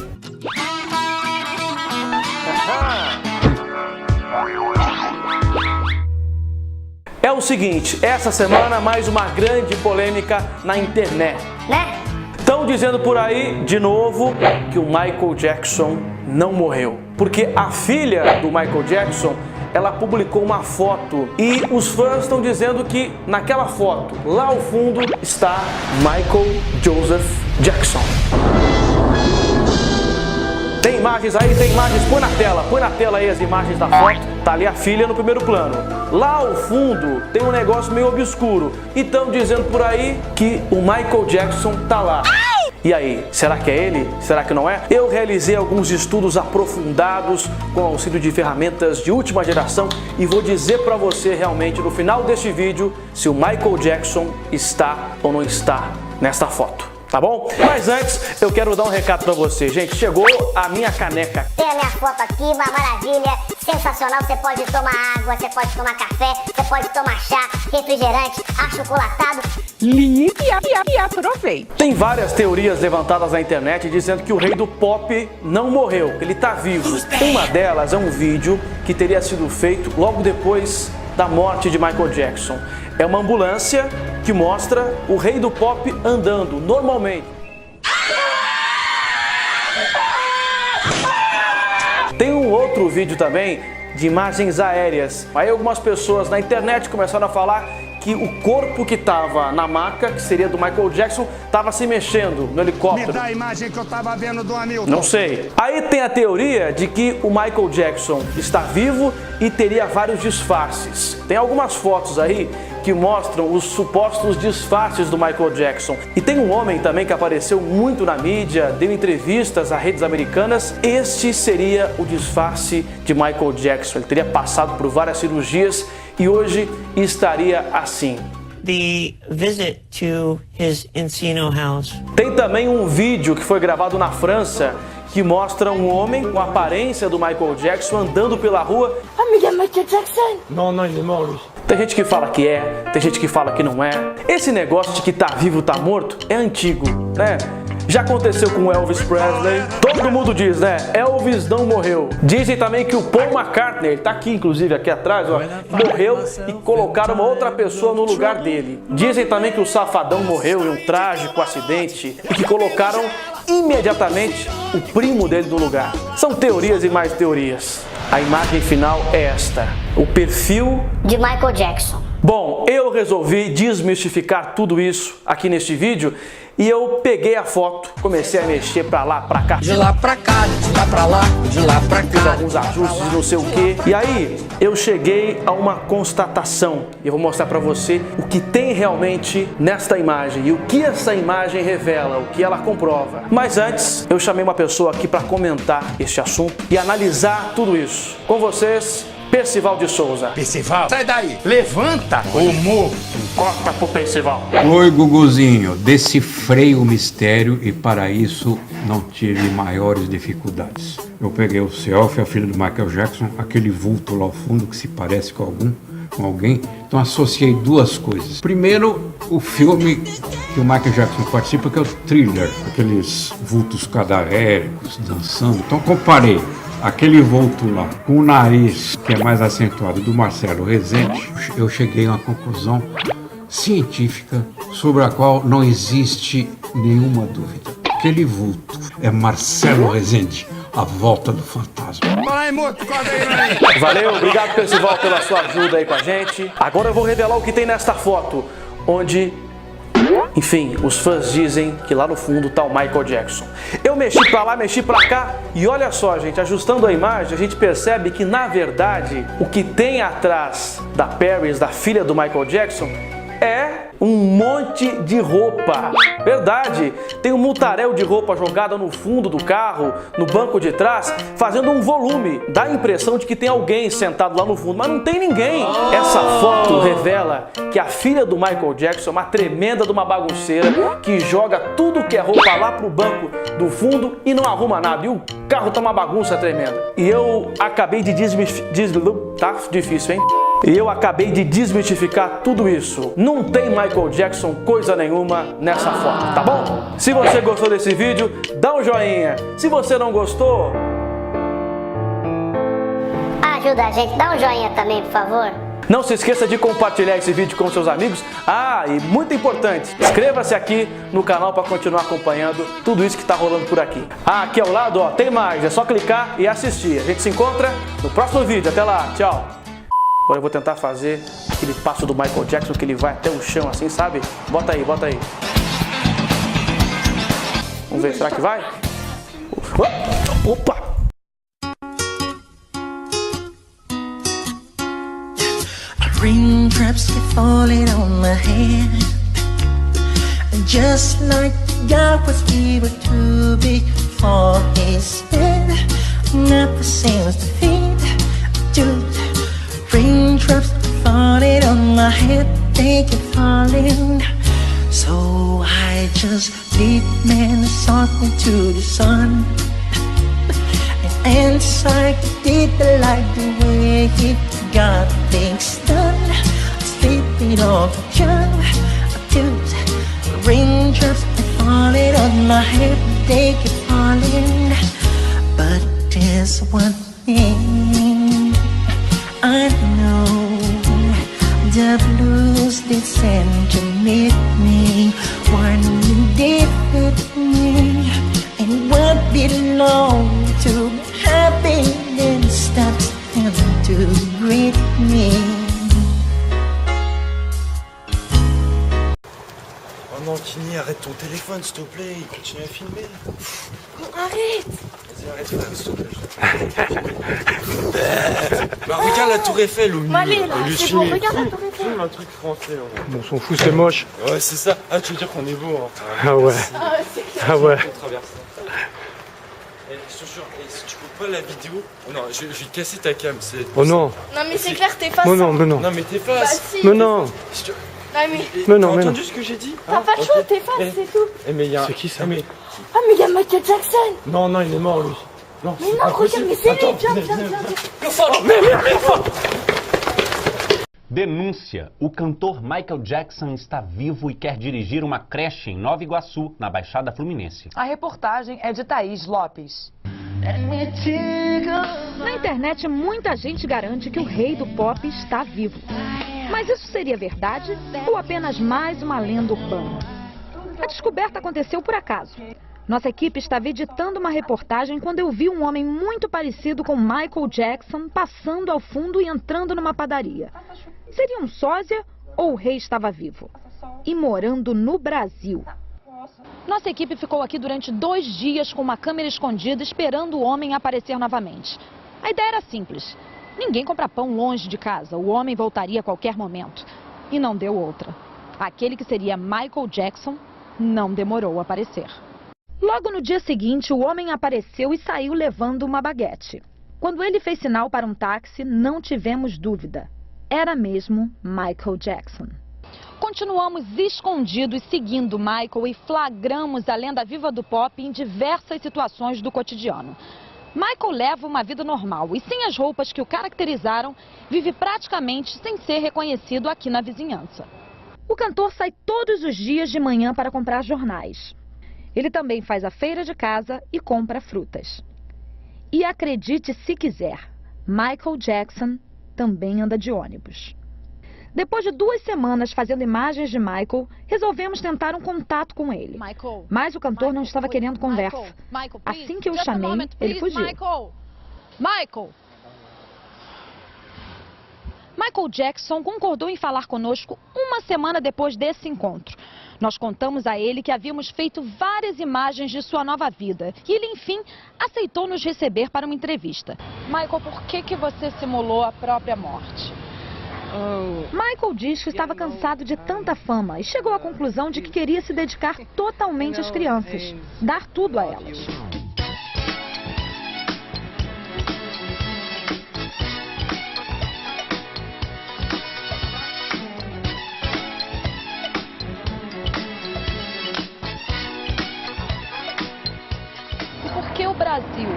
É o seguinte, essa semana mais uma grande polêmica na internet, né? Estão dizendo por aí, de novo, que o Michael Jackson não morreu. Porque a filha do Michael Jackson, ela publicou uma foto e os fãs estão dizendo que naquela foto, lá ao fundo, está Michael Joseph Jackson. Tem imagens aí? Tem imagens? Põe na tela aí as imagens da foto. Tá ali a filha no primeiro plano. Lá ao fundo tem um negócio meio obscuro. E estão dizendo por aí que o Michael Jackson tá lá. E aí, será que é ele? Será que não é? Eu realizei alguns estudos aprofundados com auxílio de ferramentas de última geração e vou dizer pra você realmente no final deste vídeo se o Michael Jackson está ou não está nesta foto. Tá bom? Mas antes, eu quero dar um recado pra você, gente. Chegou a minha caneca. Tem a minha foto aqui, uma maravilha, sensacional. Você pode tomar água, você pode tomar café, você pode tomar chá, refrigerante, achocolatado. ligue e aproveite. Tem várias teorias levantadas na internet dizendo que o rei do pop não morreu, ele está vivo. Uma delas é um vídeo que teria sido feito logo depois da morte de Michael Jackson. É uma ambulância que mostra o rei do pop andando normalmente. Tem um outro vídeo também de imagens aéreas. Aí algumas pessoas na internet começaram a falar que o corpo que estava na maca, que seria do Michael Jackson, estava se mexendo no helicóptero. Me dá a imagem que eu tava vendo do Hamilton. Não sei. Aí tem a teoria de que o Michael Jackson está vivo e teria vários disfarces. Tem algumas fotos aí que mostram os supostos disfarces do Michael Jackson. E tem um homem também que apareceu muito na mídia, deu entrevistas a redes americanas. Este seria o disfarce de Michael Jackson. Ele teria passado por várias cirurgias e hoje estaria assim. The visit to his Encino house. Tem também um vídeo que foi gravado na França que mostra um homem com a aparência do Michael Jackson andando pela rua. Amiga, Michael Jackson! Não, ele é morto. Tem gente que fala que é, tem gente que fala que não é. Esse negócio de que tá vivo, tá morto é antigo, né? Já aconteceu com o Elvis Presley. Todo mundo diz, né? Elvis não morreu. Dizem também que o Paul McCartney, ele tá aqui inclusive, aqui atrás, ó, morreu e colocaram uma outra pessoa no lugar dele. Dizem também que o Safadão morreu em um trágico acidente e que colocaram imediatamente o primo dele no lugar. São teorias e mais teorias. A imagem final é esta, o perfil de Michael Jackson. Bom, eu resolvi desmistificar tudo isso aqui neste vídeo e eu peguei a foto, comecei a mexer pra lá, pra cá. De lá pra cá, de lá pra lá, de lá pra cá. Fiz alguns ajustes, não sei o que. E aí, eu cheguei a uma constatação. E eu vou mostrar pra você o que tem realmente nesta imagem e o que essa imagem revela, o que ela comprova. Mas antes, eu chamei uma pessoa aqui pra comentar este assunto e analisar tudo isso. Com vocês, Percival de Souza. Percival, sai daí, levanta o morto. Corta pro Percival. Oi, Guguzinho, decifrei o mistério e para isso não tive maiores dificuldades. Eu peguei o selfie, a filha do Michael Jackson, aquele vulto lá ao fundo que se parece com alguém, então associei duas coisas. Primeiro, o filme que o Michael Jackson participa, que é o Thriller, aqueles vultos cadavéricos dançando, então comparei aquele vulto lá com o nariz, que é mais acentuado, do Marcelo Rezende. Eu cheguei a uma conclusão científica sobre a qual não existe nenhuma dúvida. Aquele vulto é Marcelo Rezende, a volta do fantasma. Valeu, obrigado Percival pela sua ajuda aí com a gente. Agora eu vou revelar o que tem nesta foto, onde, enfim, os fãs dizem que lá no fundo tá o Michael Jackson. Eu mexi pra lá, mexi pra cá e olha só, gente, ajustando a imagem, a gente percebe que na verdade o que tem atrás da Paris, da filha do Michael Jackson, é um monte de roupa. Verdade, tem um multaréu de roupa jogada no fundo do carro, no banco de trás, fazendo um volume. Dá a impressão de que tem alguém sentado lá no fundo, mas não tem ninguém. Essa foto revela que a filha do Michael Jackson é uma tremenda de uma bagunceira que joga tudo que é roupa lá pro banco do fundo e não arruma nada. E o carro tá uma bagunça tremenda. E eu acabei de tá difícil, hein? E eu acabei de desmistificar tudo isso. Não tem Michael Jackson coisa nenhuma nessa foto, tá bom? Se você gostou desse vídeo, dá um joinha. Se você não gostou, ajuda a gente, dá um joinha também, por favor. Não se esqueça de compartilhar esse vídeo com seus amigos. Ah, e muito importante, inscreva-se aqui no canal para continuar acompanhando tudo isso que está rolando por aqui. Ah, aqui ao lado, ó, tem mais, é só clicar e assistir. A gente se encontra no próximo vídeo. Até lá, tchau. Agora eu vou tentar fazer aquele passo do Michael Jackson que ele vai até o chão assim, sabe? Bota aí, bota aí. Vamos ver, será que vai? Opa! Raindrops keep falling on my head, just like God was evil too big for his head. Never seems to fit. Dude, raindrops keep falling on my head, they keep falling. So I just leave man something to the sun, and inside did like the way he got things done. Sleeping on the job, raindrops falling on my head, they keep falling. But there's one thing I know, the blues they send to meet me, one day with me, and what belongs to happiness stops heaven to greet me. Oh non, Kini, arrête ton téléphone, s'il te plaît, il continue à filmer. Arrête. Vas-y, arrête, frère, s'il te plaît. Bah, regarde la tour Eiffel au milieu. Allez, là, c'est bon, regarde la tour Eiffel. Filme un truc français. On s'en fout, c'est moche. Ouais, c'est ça. Ah, tu veux dire qu'on est beau, hein. Ah ouais. Ah ouais. On traverse ça. Eh, je te jure, si tu coupes pas la vidéo... Oh non, je vais casser ta cam. Oh non. Non mais c'est clair, t'effaces. Oh non, mais non. Non, mais t'effaces. Bah si. Mais non. Mais non, mais t'as non. entendu ce que j'ai dit? T'as pas le choix, t'effaces, c'est tout. Eh, mais y a... C'est qui ça? Ah mais y a Michael Jackson. Non, non, il est mort lui. Non, Mais non, regarde, mais c'est lui, viens. Denúncia. O cantor Michael Jackson está vivo e quer dirigir uma creche em Nova Iguaçu, na Baixada Fluminense. A reportagem é de Thaís Lopes. Na internet, muita gente garante que o rei do pop está vivo. Mas isso seria verdade ou apenas mais uma lenda urbana? A descoberta aconteceu por acaso. Nossa equipe estava editando uma reportagem quando eu vi um homem muito parecido com Michael Jackson passando ao fundo e entrando numa padaria. Seria um sósia ou o rei estava vivo? E morando no Brasil. Nossa equipe ficou aqui durante 2 dias com uma câmera escondida esperando o homem aparecer novamente. A ideia era simples. Ninguém compra pão longe de casa. O homem voltaria a qualquer momento. E não deu outra. Aquele que seria Michael Jackson não demorou a aparecer. Logo no dia seguinte, o homem apareceu e saiu levando uma baguete. Quando ele fez sinal para um táxi, não tivemos dúvida. Era mesmo Michael Jackson. Continuamos escondidos seguindo Michael e flagramos a lenda viva do pop em diversas situações do cotidiano. Michael leva uma vida normal e sem as roupas que o caracterizaram, vive praticamente sem ser reconhecido aqui na vizinhança. O cantor sai todos os dias de manhã para comprar jornais. Ele também faz a feira de casa e compra frutas. E acredite se quiser, Michael Jackson também anda de ônibus. Depois de 2 semanas fazendo imagens de Michael, resolvemos tentar um contato com ele. Mas o cantor não estava querendo conversa. Assim que eu o chamei, ele fugiu. Michael Jackson concordou em falar conosco 1 semana depois desse encontro. Nós contamos a ele que havíamos feito várias imagens de sua nova vida. E ele, enfim, aceitou nos receber para uma entrevista. Michael, por que você simulou a própria morte? Michael diz que estava cansado de tanta fama e chegou à conclusão de que queria se dedicar totalmente às crianças, dar tudo a elas. Por que o Brasil?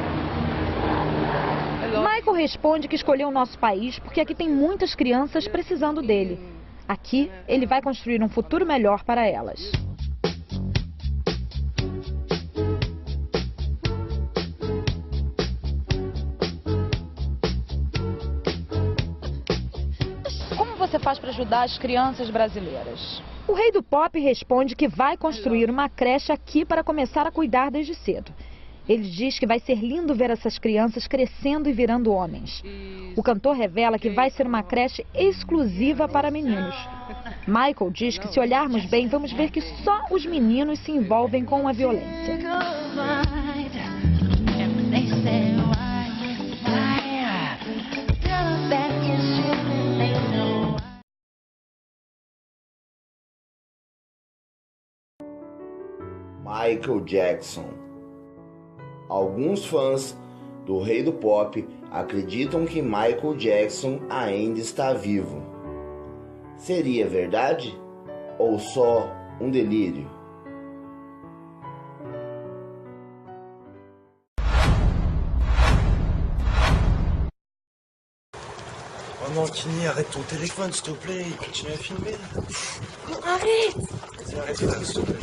Michael responde que escolheu o nosso país porque aqui tem muitas crianças precisando dele. Aqui, ele vai construir um futuro melhor para elas. Como você faz para ajudar as crianças brasileiras? O rei do pop responde que vai construir uma creche aqui para começar a cuidar desde cedo. Ele diz que vai ser lindo ver essas crianças crescendo e virando homens. O cantor revela que vai ser uma creche exclusiva para meninos. Michael diz que se olharmos bem, vamos ver que só os meninos se envolvem com a violência. Michael Jackson. Alguns fãs do rei do pop acreditam que Michael Jackson ainda está vivo. Seria verdade ou só um delírio? Oh Mancini, arrête ton téléphone, s'il te plaît, il continue à filmer. Arrête. Arrête, s'il te plaît.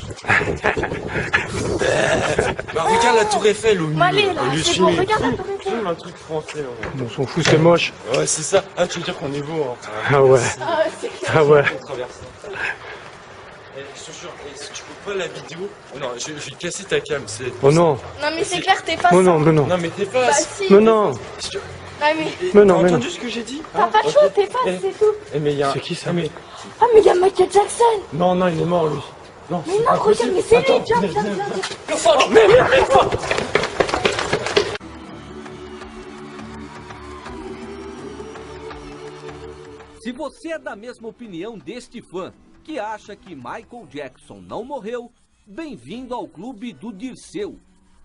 Bah, regarde la tour Eiffel au milieu. Allez, là, c'est bon, regarde la tour Eiffel. Filme un truc français. Bon, on s'en fout, c'est moche. Ouais, c'est ça. Ah, tu veux dire qu'on est beau, hein. Ah ouais. Ah ouais. On traverse. Je te jure, si tu coupes pas la vidéo, non, je vais casser ta cam. Oh non. Non, mais c'est clair, t'effaces. Oh non, mais non. Non, mais t'effaces. Bah si. Mais non. Ah, mais Mais non, mais T'as non. entendu ce que j'ai dit? t'as pas de choix, t'effaces, c'est tout. Mais il y a. C'est qui ça? Ah, mais y a Michael Jackson. Non, non, il est mort lui. Non, Mais non, regarde, mais c'est lui, viens. Se você é da mesma opinião deste fã, que acha que Michael Jackson não morreu, bem-vindo ao clube do Dirceu.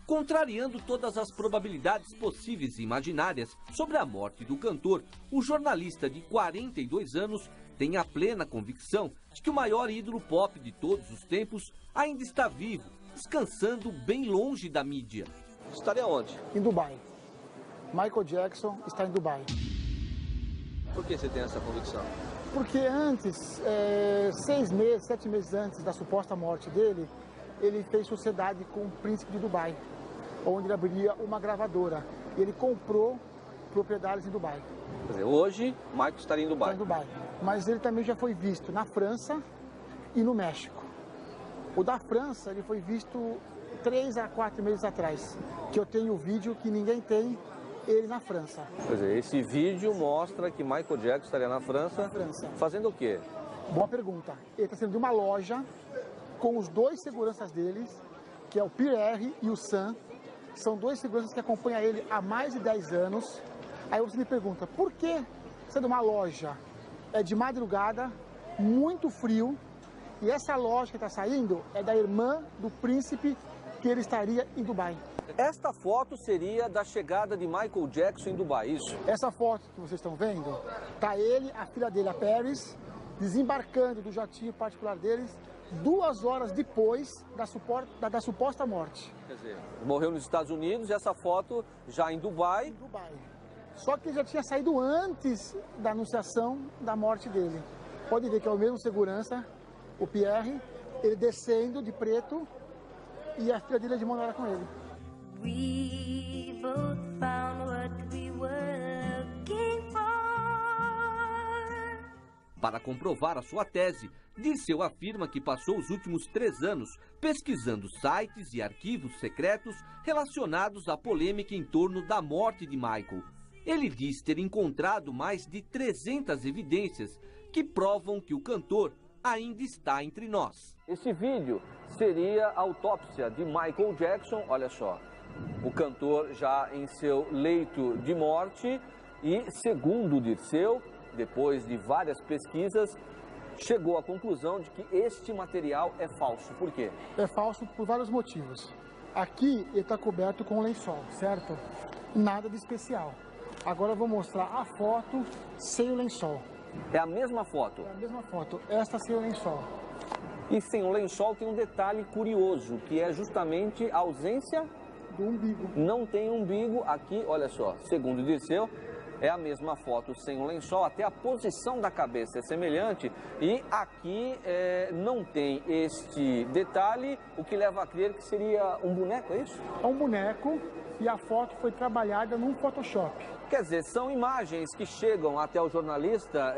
Contrariando todas as probabilidades possíveis e imaginárias sobre a morte do cantor, o jornalista de 42 anos tem a plena convicção de que o maior ídolo pop de todos os tempos ainda está vivo, descansando bem longe da mídia. Estaria onde? Em Dubai. Michael Jackson está em Dubai. Por que você tem essa convicção? Porque antes, 6 meses, 7 meses antes da suposta morte dele, ele fez sociedade com o príncipe de Dubai, onde ele abriria uma gravadora. E ele comprou propriedades em Dubai. Quer dizer, hoje, Michael estaria em Dubai. Está em Dubai. Mas ele também já foi visto na França e no México. O da França, ele foi visto 3 a 4 meses atrás, que eu tenho o vídeo que ninguém tem, ele na França. Quer dizer, esse vídeo mostra que Michael Jackson estaria na França, fazendo o quê? Boa pergunta. Ele está saindo de uma loja com os 2 seguranças deles, que é o Pierre e o Sam. São 2 seguranças que acompanham ele há mais de 10 anos. Aí você me pergunta, por que você é de uma loja? É de madrugada, muito frio, e essa loja que está saindo é da irmã do príncipe que ele estaria em Dubai. Esta foto seria da chegada de Michael Jackson em Dubai, isso? Essa foto que vocês estão vendo, tá ele, a filha dele, a Paris, desembarcando do jatinho particular deles 2 horas depois da suposta morte. Quer dizer, morreu nos Estados Unidos e essa foto já em Dubai. Em Dubai. Só que ele já tinha saído antes da anunciação da morte dele. Pode ver que é o mesmo segurança, o Pierre, ele descendo de preto e a filha dele é de mão na hora com ele. We both found what we were looking for. Para comprovar a sua tese, Dirceu afirma que passou os últimos 3 anos pesquisando sites e arquivos secretos relacionados à polêmica em torno da morte de Michael. Ele diz ter encontrado mais de 300 evidências que provam que o cantor ainda está entre nós. Esse vídeo seria a autópsia de Michael Jackson, olha só. O cantor já em seu leito de morte e, segundo o Dirceu, depois de várias pesquisas, chegou à conclusão de que este material é falso. Por quê? É falso por vários motivos. Aqui ele está coberto com lençol, certo? Nada de especial. Agora eu vou mostrar a foto sem o lençol. É a mesma foto? É a mesma foto. Esta sem o lençol. E sem o lençol tem um detalhe curioso, que é justamente a ausência do umbigo. Não tem umbigo aqui, olha só, segundo o Dirceu, é a mesma foto sem o lençol, até a posição da cabeça é semelhante e aqui não tem este detalhe, o que leva a crer que seria um boneco, é isso? É um boneco e a foto foi trabalhada num Photoshop. Quer dizer, são imagens que chegam até o jornalista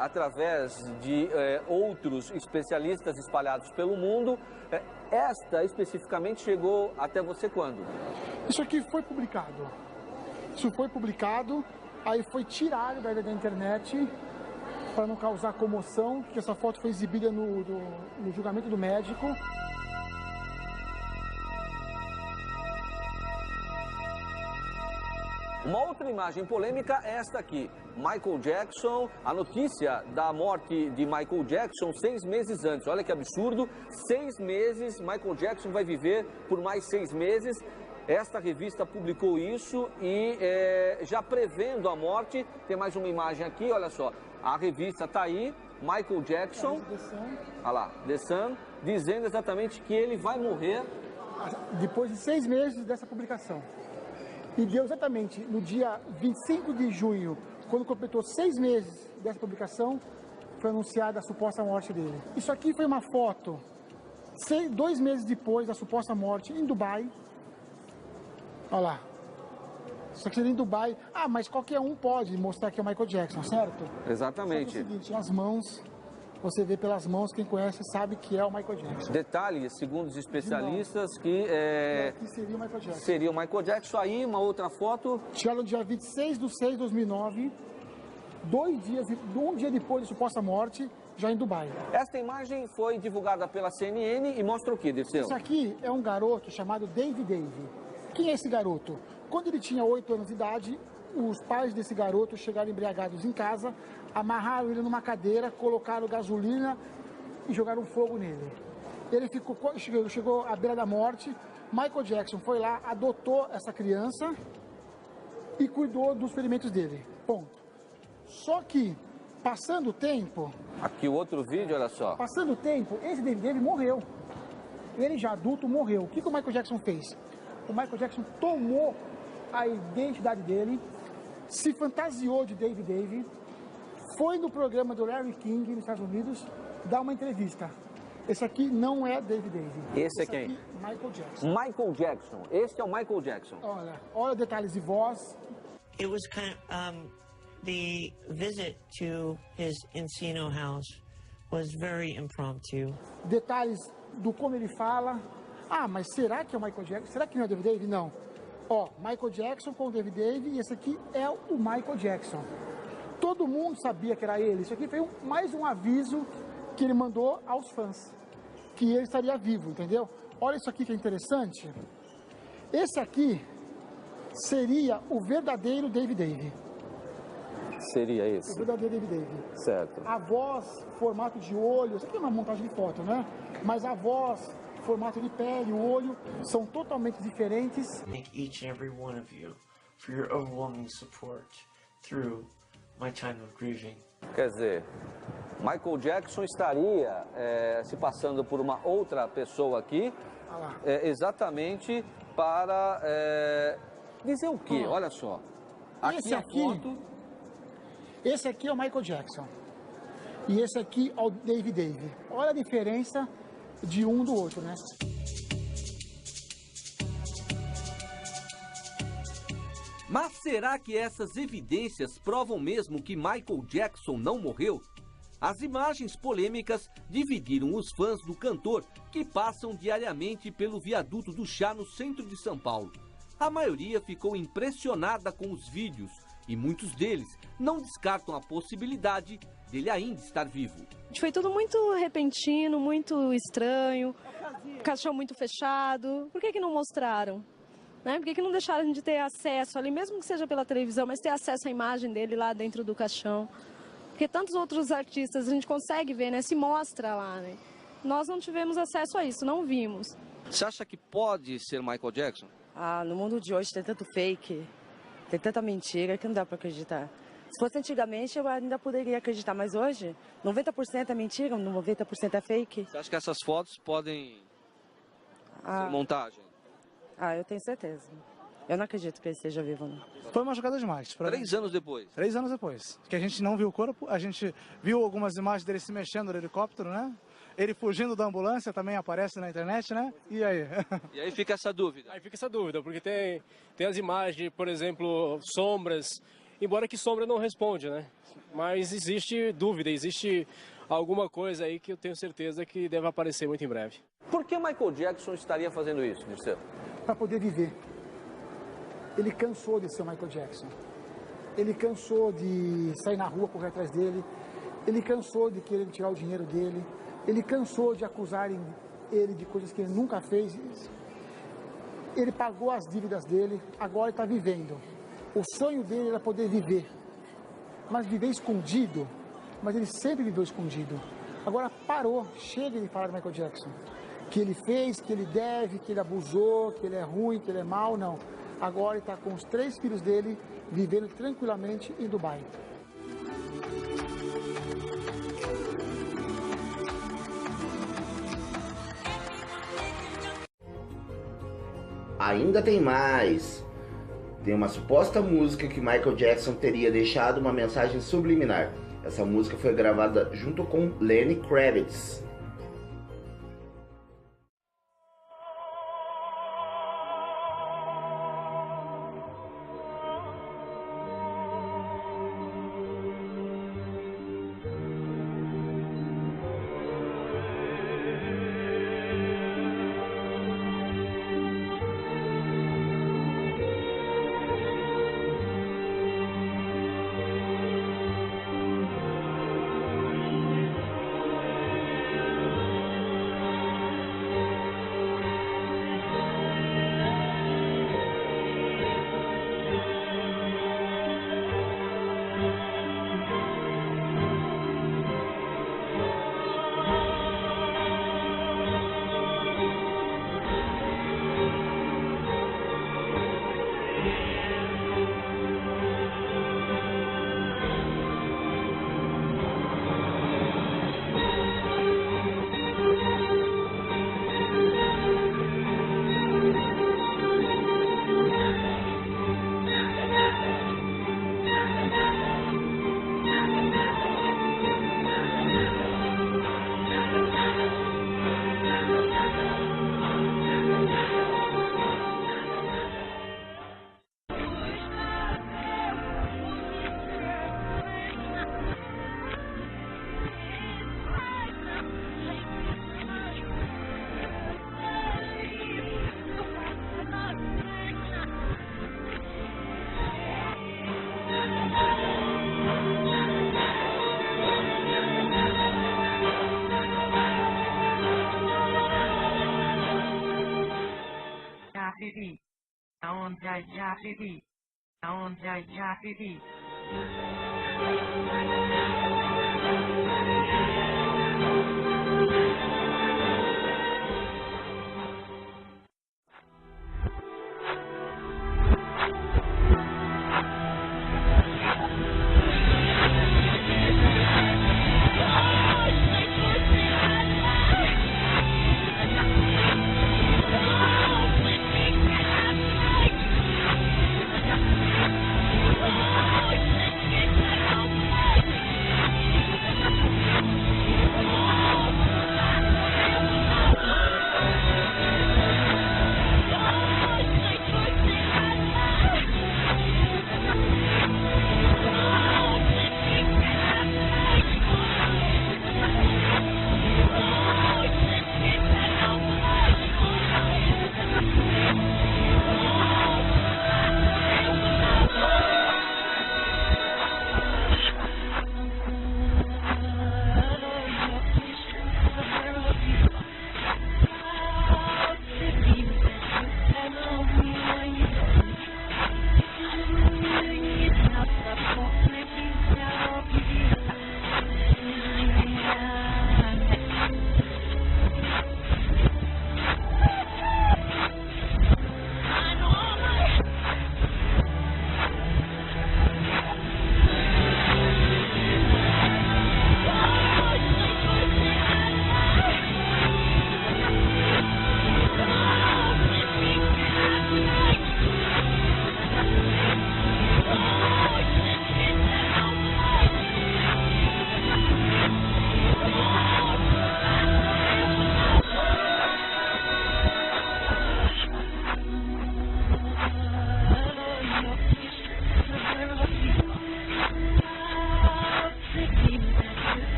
através de outros especialistas espalhados pelo mundo. Esta especificamente chegou até você quando? Isso aqui foi publicado. Isso foi publicado, aí foi tirado da internet para não causar comoção, porque essa foto foi exibida no julgamento do médico. Uma outra imagem polêmica é esta aqui. Michael Jackson, a notícia da morte de Michael Jackson 6 meses antes. Olha que absurdo, 6 meses, Michael Jackson vai viver por mais 6 meses. Esta revista publicou isso e já prevendo a morte, tem mais uma imagem aqui, olha só. A revista está aí, Michael Jackson, olha lá, The Sun, dizendo exatamente que ele vai morrer. Depois de 6 meses dessa publicação. E deu exatamente no dia 25 de junho Quando completou 6 meses dessa publicação, foi anunciada a suposta morte dele. Isso aqui foi uma foto 2 meses depois da suposta morte em Dubai. Olha lá. Isso aqui seria em Dubai. Ah, mas qualquer um pode mostrar que é o Michael Jackson, certo? Exatamente. Só que é o seguinte, as mãos, você vê pelas mãos, quem conhece sabe que é o Michael Jackson. Detalhe, segundo os especialistas, que seria o Michael Jackson. Seria o Michael Jackson. Aí, uma outra foto. Tiraram no dia 26/6/2009, 1 dia depois da suposta morte, já em Dubai. Esta imagem foi divulgada pela CNN e mostra o que, Dirceu? Isso aqui é um garoto chamado Dave Dave. Quem é esse garoto? Quando ele tinha 8 anos de idade, os pais desse garoto chegaram embriagados em casa, amarraram ele numa cadeira, colocaram gasolina e jogaram fogo nele. Ele chegou à beira da morte. Michael Jackson foi lá, adotou essa criança e cuidou dos ferimentos dele. Ponto. Só que, passando o tempo... Aqui o outro vídeo, olha só. Passando o tempo, esse Dave Dave morreu. Ele já adulto morreu. O que o Michael Jackson fez? O Michael Jackson tomou a identidade dele, se fantasiou de Dave Dave, foi no programa do Larry King nos Estados Unidos dar uma entrevista. Esse aqui não é Dave Dave. Esse é quem? Aqui, Michael Jackson. Michael Jackson. Este é o Michael Jackson. Olha detalhes de voz. It was kind of, the visit to his Encino house was very impromptu. Detalhes do como ele fala. Ah, mas será que é o Michael Jackson? Será que não é o Dave Dave? Não. Ó, Michael Jackson com o Dave Dave e esse aqui é o Michael Jackson. Todo mundo sabia que era ele. Isso aqui foi mais um aviso que ele mandou aos fãs, que ele estaria vivo, entendeu? Olha isso aqui que é interessante. Esse aqui seria o verdadeiro Dave Dave. Seria esse? O verdadeiro Dave Dave. Certo. A voz, formato de olho, isso aqui é uma montagem de foto, né? Mas a voz, formato de pele, o olho, são totalmente diferentes. Thank each and every one of you for your overwhelming support through my time of grieving. Quer dizer, Michael Jackson estaria se passando por uma outra pessoa aqui, exatamente para dizer o quê? Olha só. Esse aqui é o Michael Jackson. E esse aqui é o Dave Dave. Olha a diferença de um do outro, né? Mas será que essas evidências provam mesmo que Michael Jackson não morreu? As imagens polêmicas dividiram os fãs do cantor, que passam diariamente pelo viaduto do Chá no centro de São Paulo. A maioria ficou impressionada com os vídeos e muitos deles não descartam a possibilidade dele ainda estar vivo. Foi tudo muito repentino, muito estranho, caixão muito fechado. Por que não mostraram? Por que não deixaram de ter acesso ali, mesmo que seja pela televisão, mas ter acesso à imagem dele lá dentro do caixão? Porque tantos outros artistas a gente consegue ver, né? Se mostra lá, né? Nós não tivemos acesso a isso, não vimos. Você acha que pode ser Michael Jackson? Ah, no mundo de hoje tem tanto fake, tem tanta mentira que não dá para acreditar. Se fosse antigamente eu ainda poderia acreditar, mas hoje 90% é mentira, 90% é fake. Você acha que essas fotos podem ser montagem? Ah, eu tenho certeza. Eu não acredito que ele esteja vivo, não. Foi uma jogada demais. 3 anos depois? 3 anos depois. Que a gente não viu o corpo, a gente viu algumas imagens dele se mexendo no helicóptero, né? Ele fugindo da ambulância também aparece na internet, né? E aí? E aí fica essa dúvida? Aí fica essa dúvida, porque tem as imagens, por exemplo, sombras, embora que sombra não responde, né? Mas existe dúvida, existe alguma coisa aí que eu tenho certeza que deve aparecer muito em breve. Por que Michael Jackson estaria fazendo isso, Dirceu? Para poder viver. Ele cansou de ser o Michael Jackson. Ele cansou de sair na rua, correr atrás dele. Ele cansou de querer tirar o dinheiro dele. Ele cansou de acusarem ele de coisas que ele nunca fez. Ele pagou as dívidas dele, agora ele está vivendo. O sonho dele era poder viver. Mas viver escondido. Mas ele sempre viveu escondido. Agora parou, chega de falar de Michael Jackson. Que ele fez, que ele deve, que ele abusou, que ele é ruim, que ele é mau, não. Agora ele está com os 3 filhos dele, vivendo tranquilamente em Dubai. Ainda tem mais. tem uma suposta música que Michael Jackson teria deixado uma mensagem subliminar. Essa música foi gravada junto com Lenny Kravitz.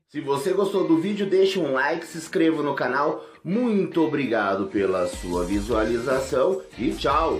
Se você gostou do vídeo, deixe um like, se inscreva no canal. Muito obrigado pela sua visualização e tchau!